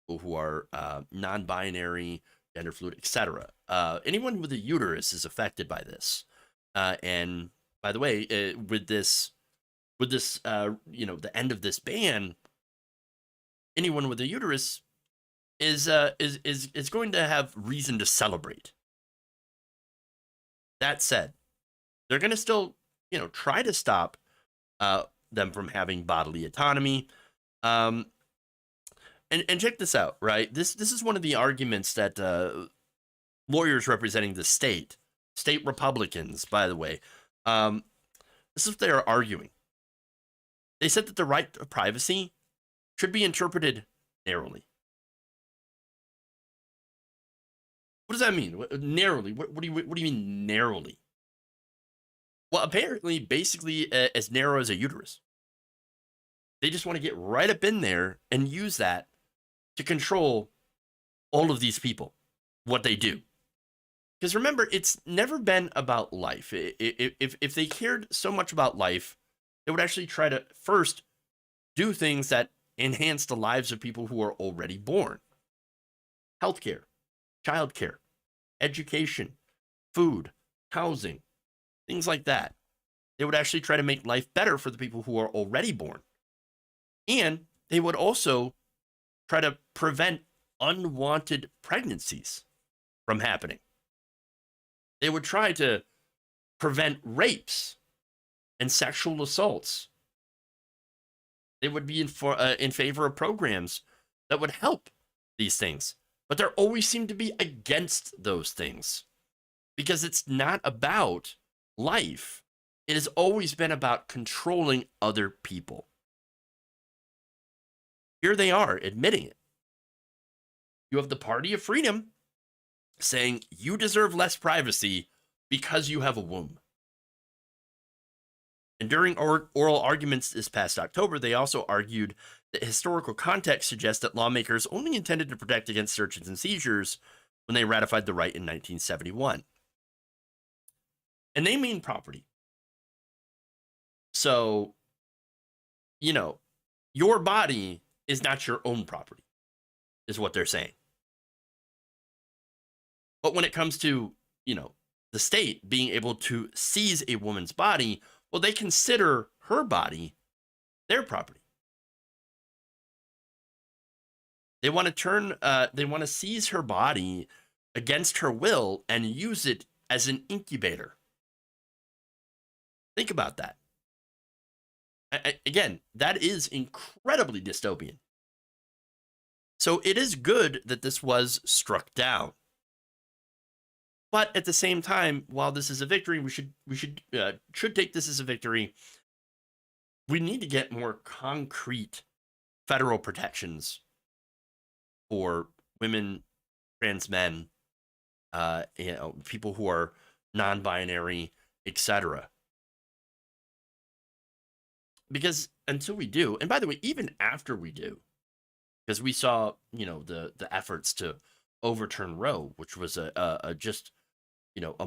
who are non-binary, gender fluid, etc. Anyone with a uterus is affected by this. And by the way, with this, you know, the end of this ban, anyone with a uterus is going to have reason to celebrate. That said, they're going to still, you know, try to stop them from having bodily autonomy. And check this out, right? This is one of the arguments that lawyers representing the state Republicans, by the way, this is what they are arguing. They said that the right to privacy should be interpreted narrowly. What does that mean? Narrowly? What do you mean narrowly? Well, apparently, basically as narrow as a uterus. They just want to get right up in there and use that to control all of these people, what they do. Because remember, it's never been about life. If they cared so much about life, they would actually try to first do things that enhance the lives of people who are already born. Healthcare, childcare, education, food, housing, things like that. They would actually try to make life better for the people who are already born. And they would also try to prevent unwanted pregnancies from happening. They would try to prevent rapes and sexual assaults. They would be in favor of programs that would help these things. But there always seem to be against those things because it's not about life. It has always been about controlling other people. Here they are admitting it. You have the Party of Freedom saying you deserve less privacy because you have a womb. And during oral arguments this past October, they also argued that historical context suggests that lawmakers only intended to protect against searches and seizures when they ratified the right in 1971. And they mean property. So, you know, your body is not your own property, is what they're saying. But when it comes to, you know, the state being able to seize a woman's body, well, they consider her body their property. They want to seize her body against her will and use it as an incubator. Think about that. Again, that is incredibly dystopian. So it is good that this was struck down. But at the same time, while this is a victory, we should take this as a victory. We need to get more concrete federal protections for women, trans men, people who are non-binary, etc. Because until we do, and by the way, even after we do, because we saw, the efforts to overturn Roe, which was a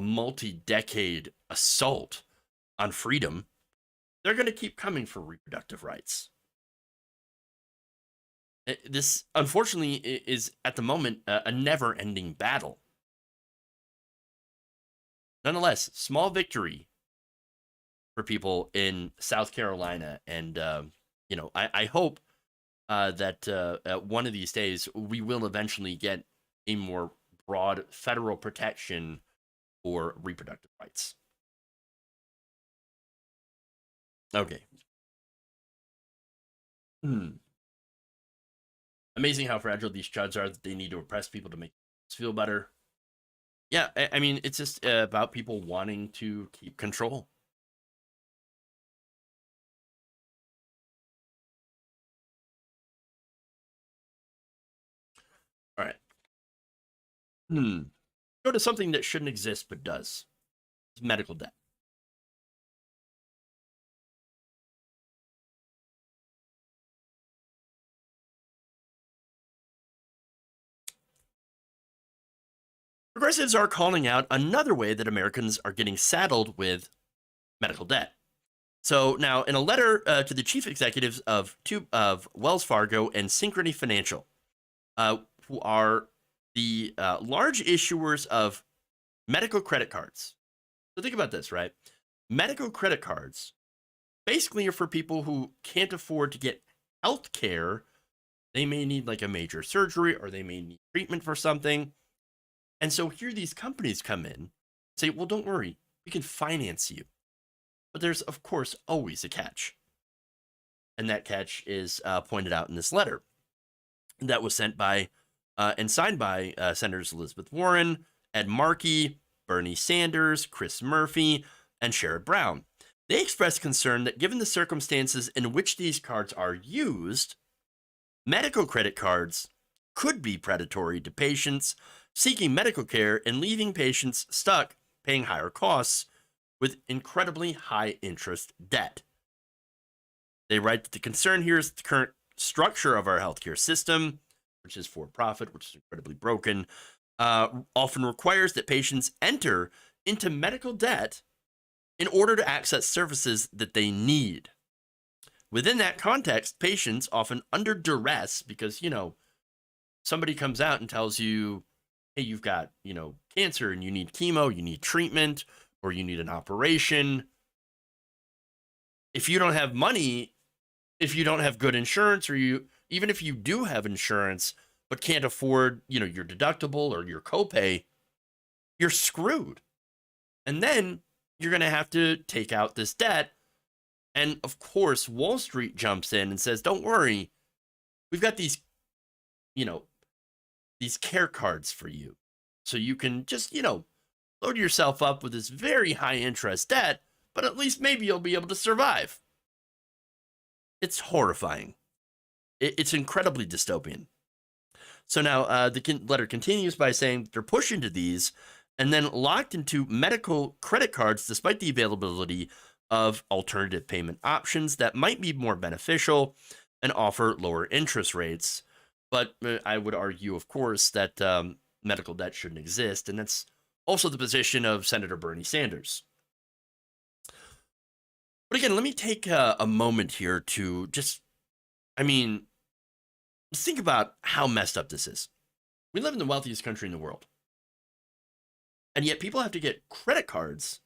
multi-decade assault on freedom, they're going to keep coming for reproductive rights. This, unfortunately, is at the moment a never-ending battle. Nonetheless, small victory for people in South Carolina, and I hope that one of these days we will eventually get a more broad federal protection for reproductive rights. Okay. Amazing how fragile these chuds are, that they need to oppress people to make us feel better. Yeah, I mean, it's just about people wanting to keep control. All right. Go to something that shouldn't exist but does. It's medical debt. Progressives are calling out another way that Americans are getting saddled with medical debt. So now, in a letter to the chief executives of Wells Fargo and Synchrony Financial, who are the large issuers of medical credit cards. So think about this, right? Medical credit cards basically are for people who can't afford to get health care. They may need like a major surgery, or they may need treatment for something. And so here these companies come in and say, well, don't worry, we can finance you. But there's, of course, always a catch. And that catch is pointed out in this letter that was sent by and signed by Senators Elizabeth Warren, Ed Markey, Bernie Sanders, Chris Murphy, and Sherrod Brown. They expressed concern that given the circumstances in which these cards are used, medical credit cards could be predatory to patients seeking medical care and leaving patients stuck paying higher costs with incredibly high interest debt. They write that the concern here is the current structure of our healthcare system, which is for profit, which is incredibly broken, often requires that patients enter into medical debt in order to access services that they need. Within that context, patients often under duress because, somebody comes out and tells you, hey, you've got, cancer and you need chemo, you need treatment, or you need an operation. If you don't have money, if you don't have good insurance, or even if you do have insurance but can't afford, your deductible or your copay, you're screwed. And then you're going to have to take out this debt. And of course, Wall Street jumps in and says, don't worry, we've got these, these care cards for you. So you can just, load yourself up with this very high interest debt, but at least maybe you'll be able to survive. It's horrifying. It's incredibly dystopian. So now the letter continues by saying they're pushed into these and then locked into medical credit cards despite the availability of alternative payment options that might be more beneficial and offer lower interest rates. But I would argue, of course, that medical debt shouldn't exist, and that's also the position of Senator Bernie Sanders. But again, let me take a moment here to just, think about how messed up this is. We live in the wealthiest country in the world. And yet people have to get credit cards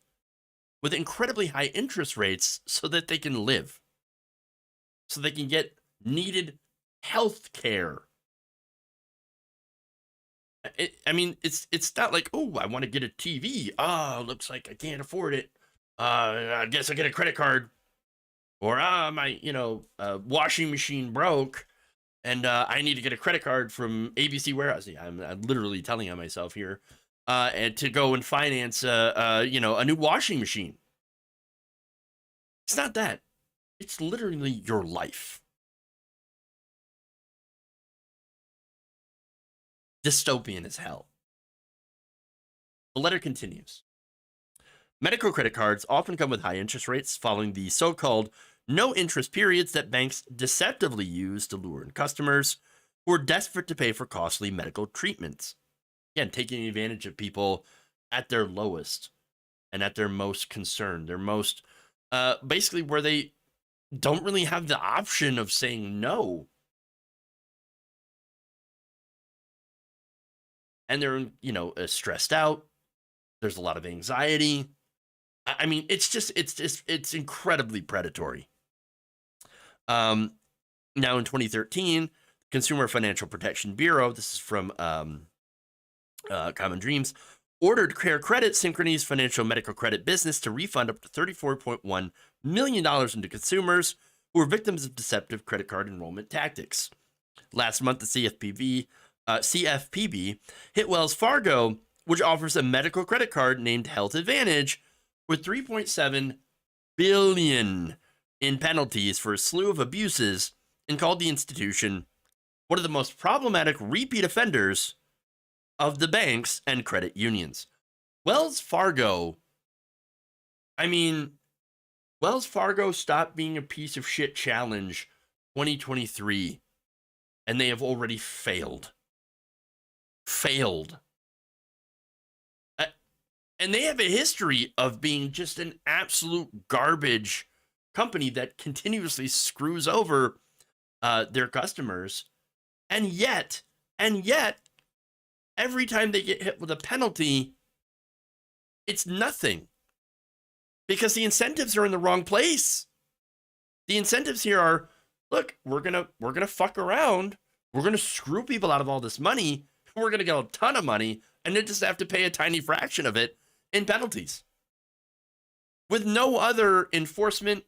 with incredibly high interest rates so that they can live, so they can get needed health care. It's not like, oh, I want to get a TV. Oh, looks like I can't afford it. I guess I get a credit card. Or my washing machine broke, and I need to get a credit card from ABC Warehouse. Yeah, I'm literally telling on myself here, and to go and finance, a new washing machine. It's not that. It's literally your life. Dystopian as hell. The letter continues. Medical credit cards often come with high interest rates following the so-called no-interest periods that banks deceptively use to lure in customers who are desperate to pay for costly medical treatments. Again, taking advantage of people at their lowest and at their most concerned. Their most, basically where they don't really have the option of saying no. And they're, stressed out. There's a lot of anxiety. I mean, it's incredibly predatory. Now in 2013, Consumer Financial Protection Bureau, this is from Common Dreams, ordered Care Credit Synchrony's financial medical credit business to refund up to $34.1 million into consumers who were victims of deceptive credit card enrollment tactics. Last month, the CFPB hit Wells Fargo, which offers a medical credit card named Health Advantage, with $3.7 billion in penalties for a slew of abuses, and called the institution one of the most problematic repeat offenders of the banks and credit unions. Wells Fargo stopped being a piece of shit challenge 2023, and they have already failed. And they have a history of being just an absolute garbage company that continuously screws over their customers. And yet, every time they get hit with a penalty, it's nothing. Because the incentives are in the wrong place. The incentives here are, look, we're gonna fuck around. We're gonna screw people out of all this money. We're gonna get a ton of money, and then just have to pay a tiny fraction of it in penalties. With no other enforcement,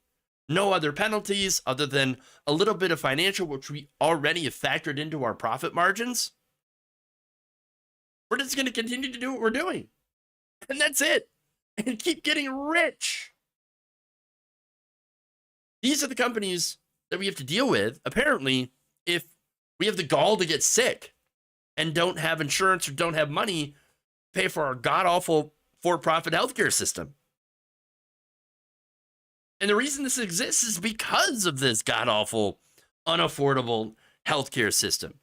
no other penalties other than a little bit of financial, which we already have factored into our profit margins. We're just going to continue to do what we're doing. And that's it. And keep getting rich. These are the companies that we have to deal with. Apparently, if we have the gall to get sick and don't have insurance or don't have money to pay for our god-awful for-profit healthcare system. And the reason this exists is because of this god-awful, unaffordable healthcare system.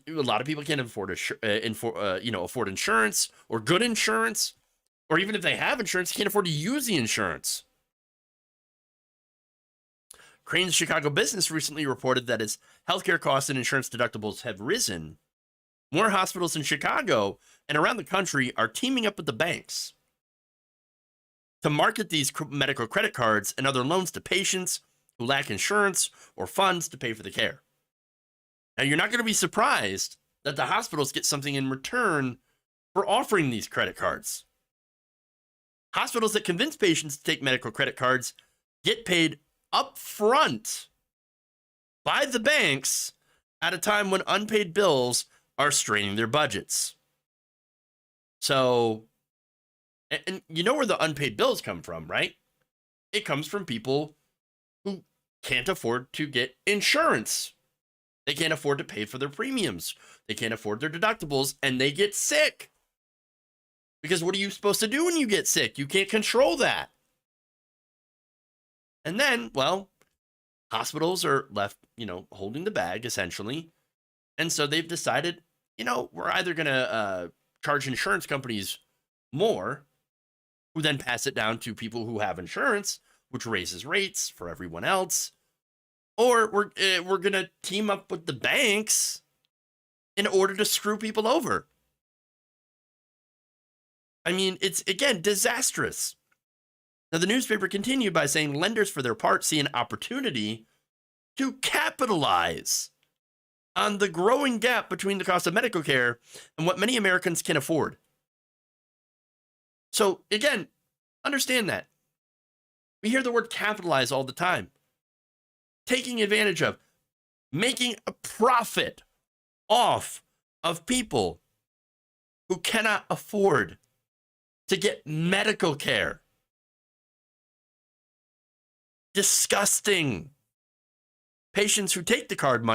A lot of people can't afford insurance or good insurance, or even if they have insurance, can't afford to use the insurance. Crane's Chicago Business recently reported that as healthcare costs and insurance deductibles have risen, more hospitals in Chicago and around the country are teaming up with the banks to market these medical credit cards and other loans to patients who lack insurance or funds to pay for the care. Now, you're not going to be surprised that the hospitals get something in return for offering these credit cards. Hospitals that convince patients to take medical credit cards get paid up front by the banks at a time when unpaid bills are straining their budgets. So, and you know where the unpaid bills come from, right? It comes from people who can't afford to get insurance. They can't afford to pay for their premiums. They can't afford their deductibles, and they get sick. Because what are you supposed to do when you get sick? You can't control that. And then, well, hospitals are left, holding the bag, essentially. And so they've decided, we're either going to charge insurance companies more, who then pass it down to people who have insurance, which raises rates for everyone else, or we're going to team up with the banks in order to screw people over. I mean, it's, again, disastrous. Now, the newspaper continued by saying lenders, for their part, see an opportunity to capitalize on the growing gap between the cost of medical care and what many Americans can afford. So, again, understand that. We hear the word capitalize all the time. Taking advantage of, making a profit off of people who cannot afford to get medical care. Disgusting. Patients who take the card,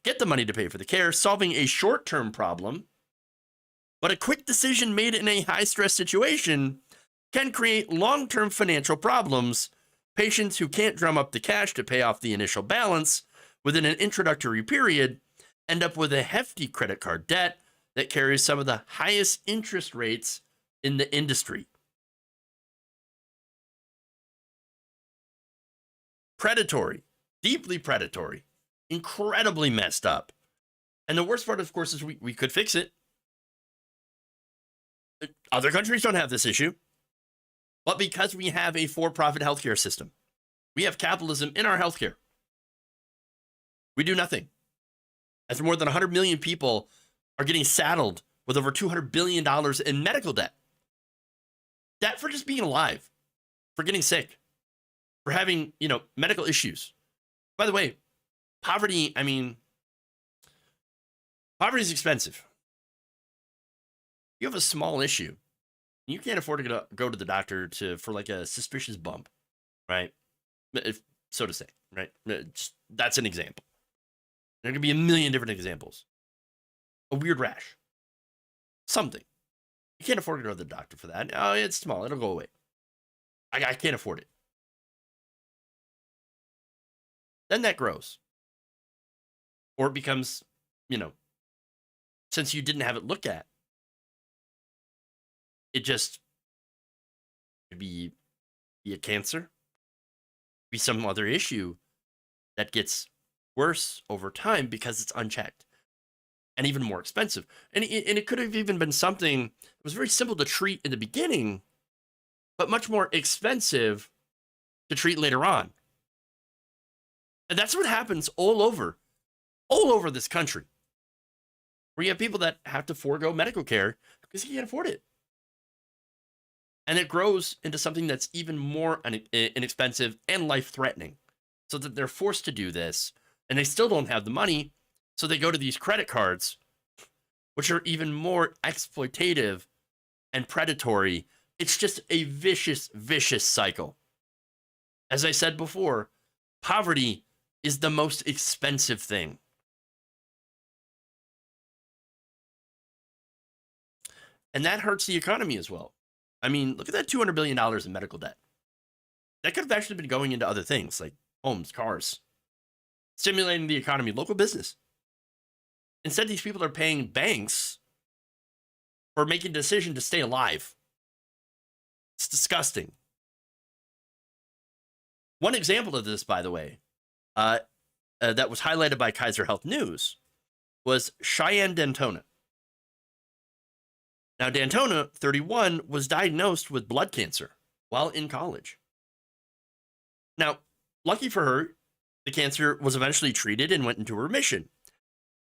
get the money to pay for the care, solving a short-term problem, but a quick decision made in a high-stress situation can create long-term financial problems. Patients who can't drum up the cash to pay off the initial balance within an introductory period end up with a hefty credit card debt that carries some of the highest interest rates in the industry. Predatory, deeply predatory, incredibly messed up. And the worst part, of course, is we could fix it. Other countries don't have this issue. But because we have a for-profit healthcare system, we have capitalism in our healthcare, we do nothing. As more than 100 million people are getting saddled with over $200 billion in medical debt. Debt for just being alive, for getting sick, for having, medical issues. By the way, poverty is expensive. You have a small issue. You can't afford to go to the doctor for like a suspicious bump, right? So to say, right? That's an example. There could be a million different examples. A weird rash. Something. You can't afford to go to the doctor for that. Oh, it's small. It'll go away. I can't afford it. Then that grows. Or it becomes, since you didn't have it looked at, it just could be a cancer, be some other issue that gets worse over time because it's unchecked and even more expensive. And it could have even been something that was very simple to treat in the beginning, but much more expensive to treat later on. And that's what happens all over this country, where you have people that have to forego medical care because you can't afford it. And it grows into something that's even more inexpensive and life-threatening, so that they're forced to do this, and they still don't have the money, so they go to these credit cards, which are even more exploitative and predatory. It's just a vicious, vicious cycle. As I said before, poverty is the most expensive thing. And that hurts the economy as well. I mean, look at that $200 billion in medical debt. That could have actually been going into other things like homes, cars, stimulating the economy, local business. Instead, these people are paying banks for making a decision to stay alive. It's disgusting. One example of this, by the way, that was highlighted by Kaiser Health News was Cheyenne Dantona. Now, Dantona, 31, was diagnosed with blood cancer while in college. Now, lucky for her, the cancer was eventually treated and went into remission.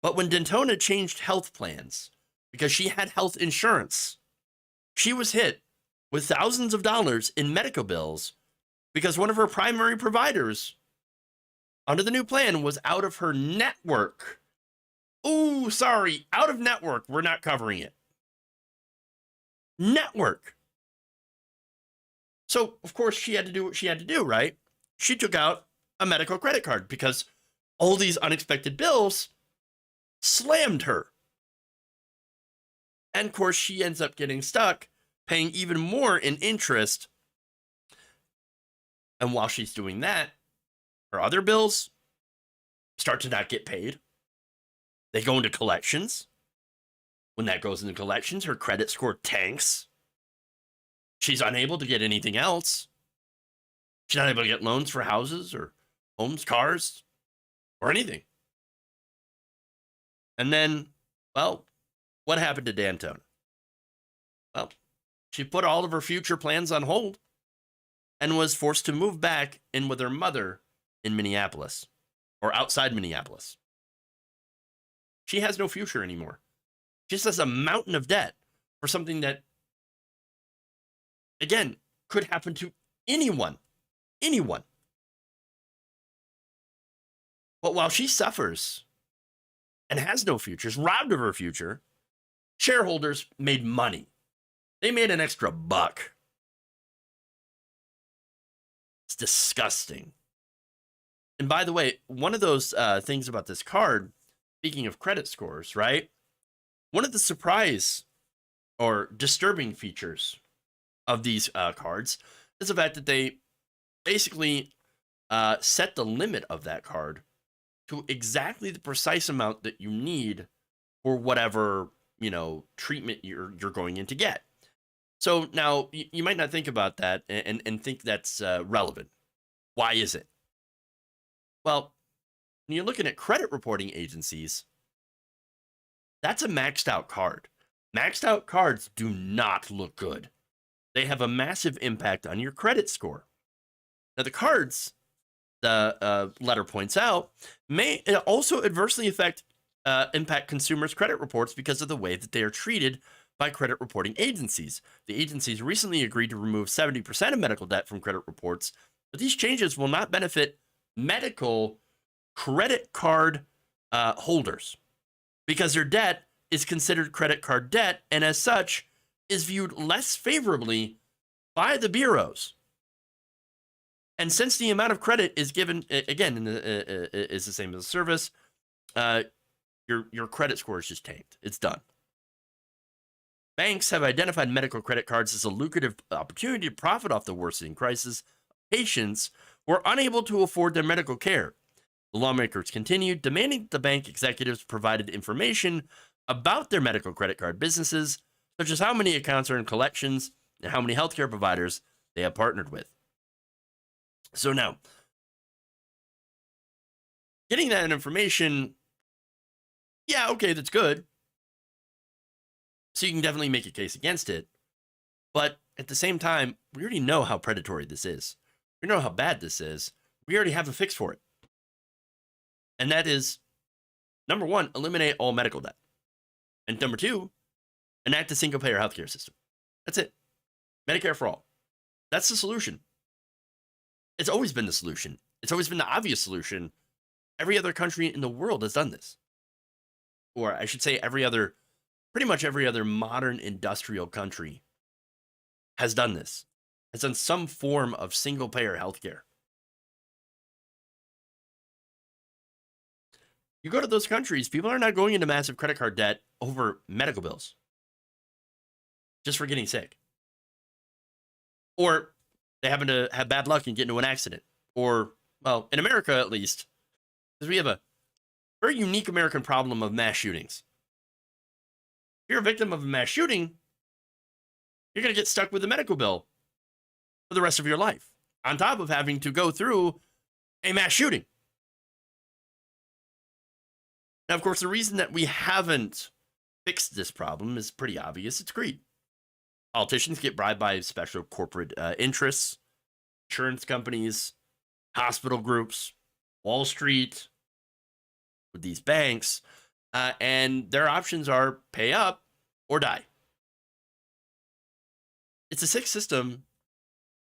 But when Dantona changed health plans, because she had health insurance, she was hit with thousands of dollars in medical bills because one of her primary providers under the new plan was out of her network. Ooh, sorry, out of network. We're not covering it. Network. So, of course, she had to do what she had to do, right? She took out a medical credit card because all these unexpected bills slammed her. And, of course, she ends up getting stuck, paying even more in interest. And while she's doing that, her other bills start to not get paid. They go into collections. When that goes into collections, her credit score tanks. She's unable to get anything else. She's not able to get loans for houses or homes, cars, or anything. And then, well, what happened to Dantona? Well, she put all of her future plans on hold and was forced to move back in with her mother in Minneapolis, or outside Minneapolis. She has no future anymore. She just has a mountain of debt for something that, again, could happen to anyone. Anyone. But while she suffers and has no future, is robbed of her future, shareholders made money. They made an extra buck. It's disgusting. And by the way, one of those things about this card, speaking of credit scores, right? One of the surprise or disturbing features of these cards is the fact that they basically set the limit of that card to exactly the precise amount that you need for whatever, treatment you're going in to get. So now you might not think about that and think that's relevant. Why is it? Well, when you're looking at credit reporting agencies, that's a maxed out card. Maxed out cards do not look good. They have a massive impact on your credit score. Now, the cards, the letter points out, may also adversely impact consumers' credit reports because of the way that they are treated by credit reporting agencies. The agencies recently agreed to remove 70% of medical debt from credit reports, but these changes will not benefit medical credit card holders because their debt is considered credit card debt and as such is viewed less favorably by the bureaus. And since the amount of credit is given, again, is the same as a service, your credit score is just tanked. It's done. Banks have identified medical credit cards as a lucrative opportunity to profit off the worsening crisis. Patients were unable to afford their medical care. The lawmakers continued, demanding that the bank executives provided information about their medical credit card businesses, such as how many accounts are in collections and how many healthcare providers they have partnered with. So now, getting that information, yeah, okay, that's good. So you can definitely make a case against it. But at the same time, we already know how predatory this is. We know how bad this is. We already have a fix for it. And that is, number one, eliminate all medical debt. And number two, enact a single-payer healthcare system. That's it. Medicare for all. That's the solution. It's always been the solution. It's always been the obvious solution. Every other country in the world has done this. Or I should say pretty much every other modern industrial country has done this. Has done some form of single-payer healthcare. You go to those countries, people are not going into massive credit card debt over medical bills. Just for getting sick. Or they happen to have bad luck and get into an accident. Or, well, in America at least, because we have a very unique American problem of mass shootings. If you're a victim of a mass shooting, you're going to get stuck with a medical bill for the rest of your life, on top of having to go through a mass shooting. Now, of course, the reason that we haven't fixed this problem is pretty obvious. It's greed. Politicians get bribed by special corporate interests, insurance companies, hospital groups, Wall Street, with these banks, and their options are pay up or die. It's a sick system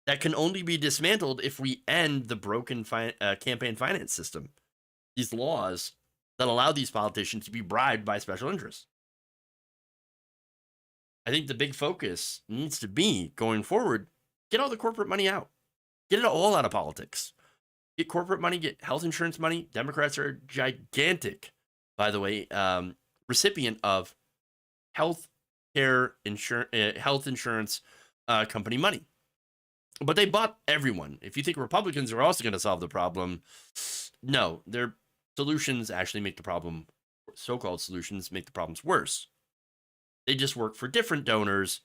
that can only be dismantled if we end the broken campaign finance system. These laws that allow these politicians to be bribed by special interests. I think the big focus needs to be, going forward, get all the corporate money out. Get it all out of politics. Get corporate money, get health insurance money. Democrats are gigantic, by the way, recipient of health insurance company money. But they bought everyone. If you think Republicans are also going to solve the problem, no, their solutions actually make the problem, so-called solutions make the problems worse. They just work for different donors,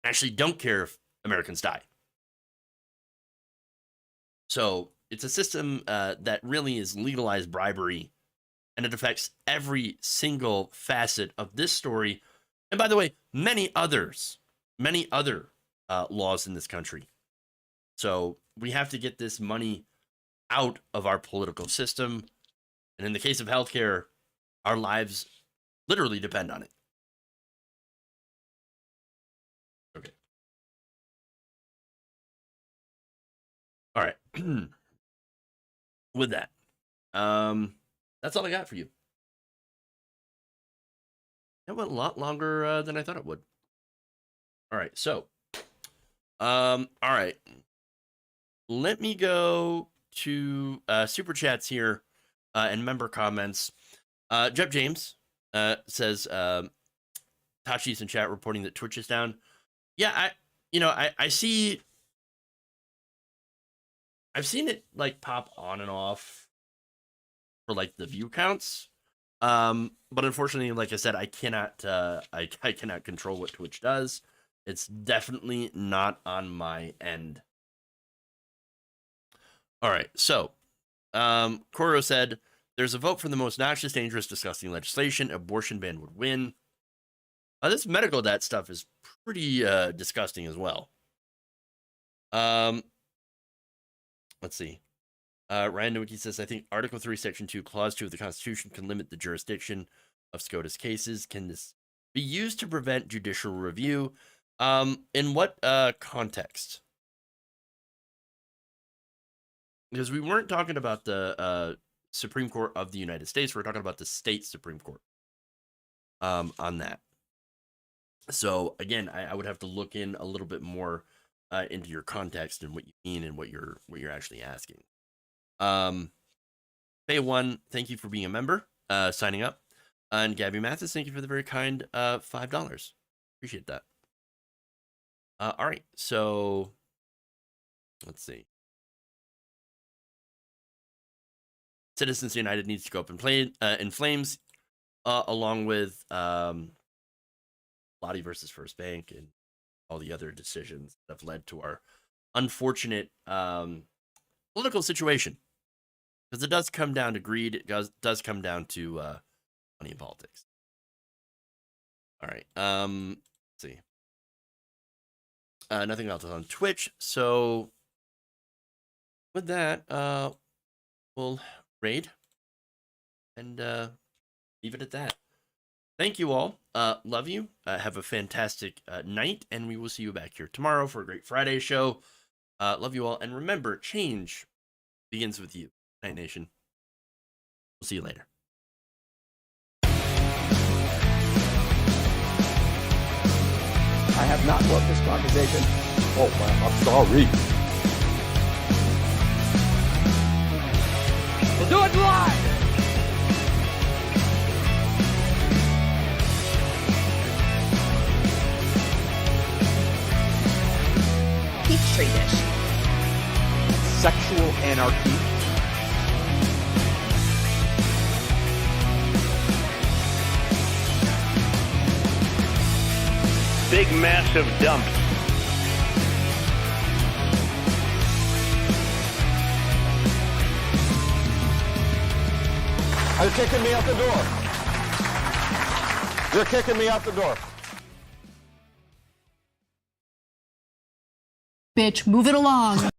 actually don't care if Americans die. So it's a system that really is legalized bribery, and it affects every single facet of this story. And by the way, many other laws in this country. So we have to get this money out of our political system. And in the case of healthcare, our lives literally depend on it. Okay. All right. With that, That's all I got for you. That went a lot longer than I thought it would. All right, so, all right. Let me go to super chats here and member comments. Jeff James says, Tachi's in chat reporting that Twitch is down. Yeah, I see. I've seen it like pop on and off for like the view counts. But unfortunately, like I said, I cannot I cannot control what Twitch does. It's definitely not on my end. All right, so Koro said there's a vote for the most noxious, dangerous, disgusting legislation. Abortion ban would win. This medical debt stuff is pretty disgusting as well. Let's see. Ryan Nowicki says, I think Article 3, Section 2, Clause 2 of the Constitution can limit the jurisdiction of SCOTUS cases. Can this be used to prevent judicial review? In what context? Because we weren't talking about the Supreme Court of the United States. We're talking about the state Supreme Court on that. So, again, I would have to look in a little bit more into your context and what you mean and what you're actually asking. Bay1, thank you for being a member, signing up. And Gabby Mathis, thank you for the very kind $5. Appreciate that. All right, so let's see. Citizens United needs to go up and play in flames, along with Lottie versus First Bank and all the other decisions that have led to our unfortunate political situation. Because it does come down to greed. It does come down to money in politics. All right. Let's see. Nothing else on Twitch. So with that, we'll raid and leave it at that. Thank you all. Love you. Have a fantastic night, and we will see you back here tomorrow for a great Friday show. Love you all, and remember, change begins with you. Night Nation. We'll see you later. I have not loved this conversation. Oh, man, I'm sorry. We'll do it live. Peachtree dish. Sexual anarchy. Big, massive dump. You're kicking me out the door. You're kicking me out the door. Bitch, move it along.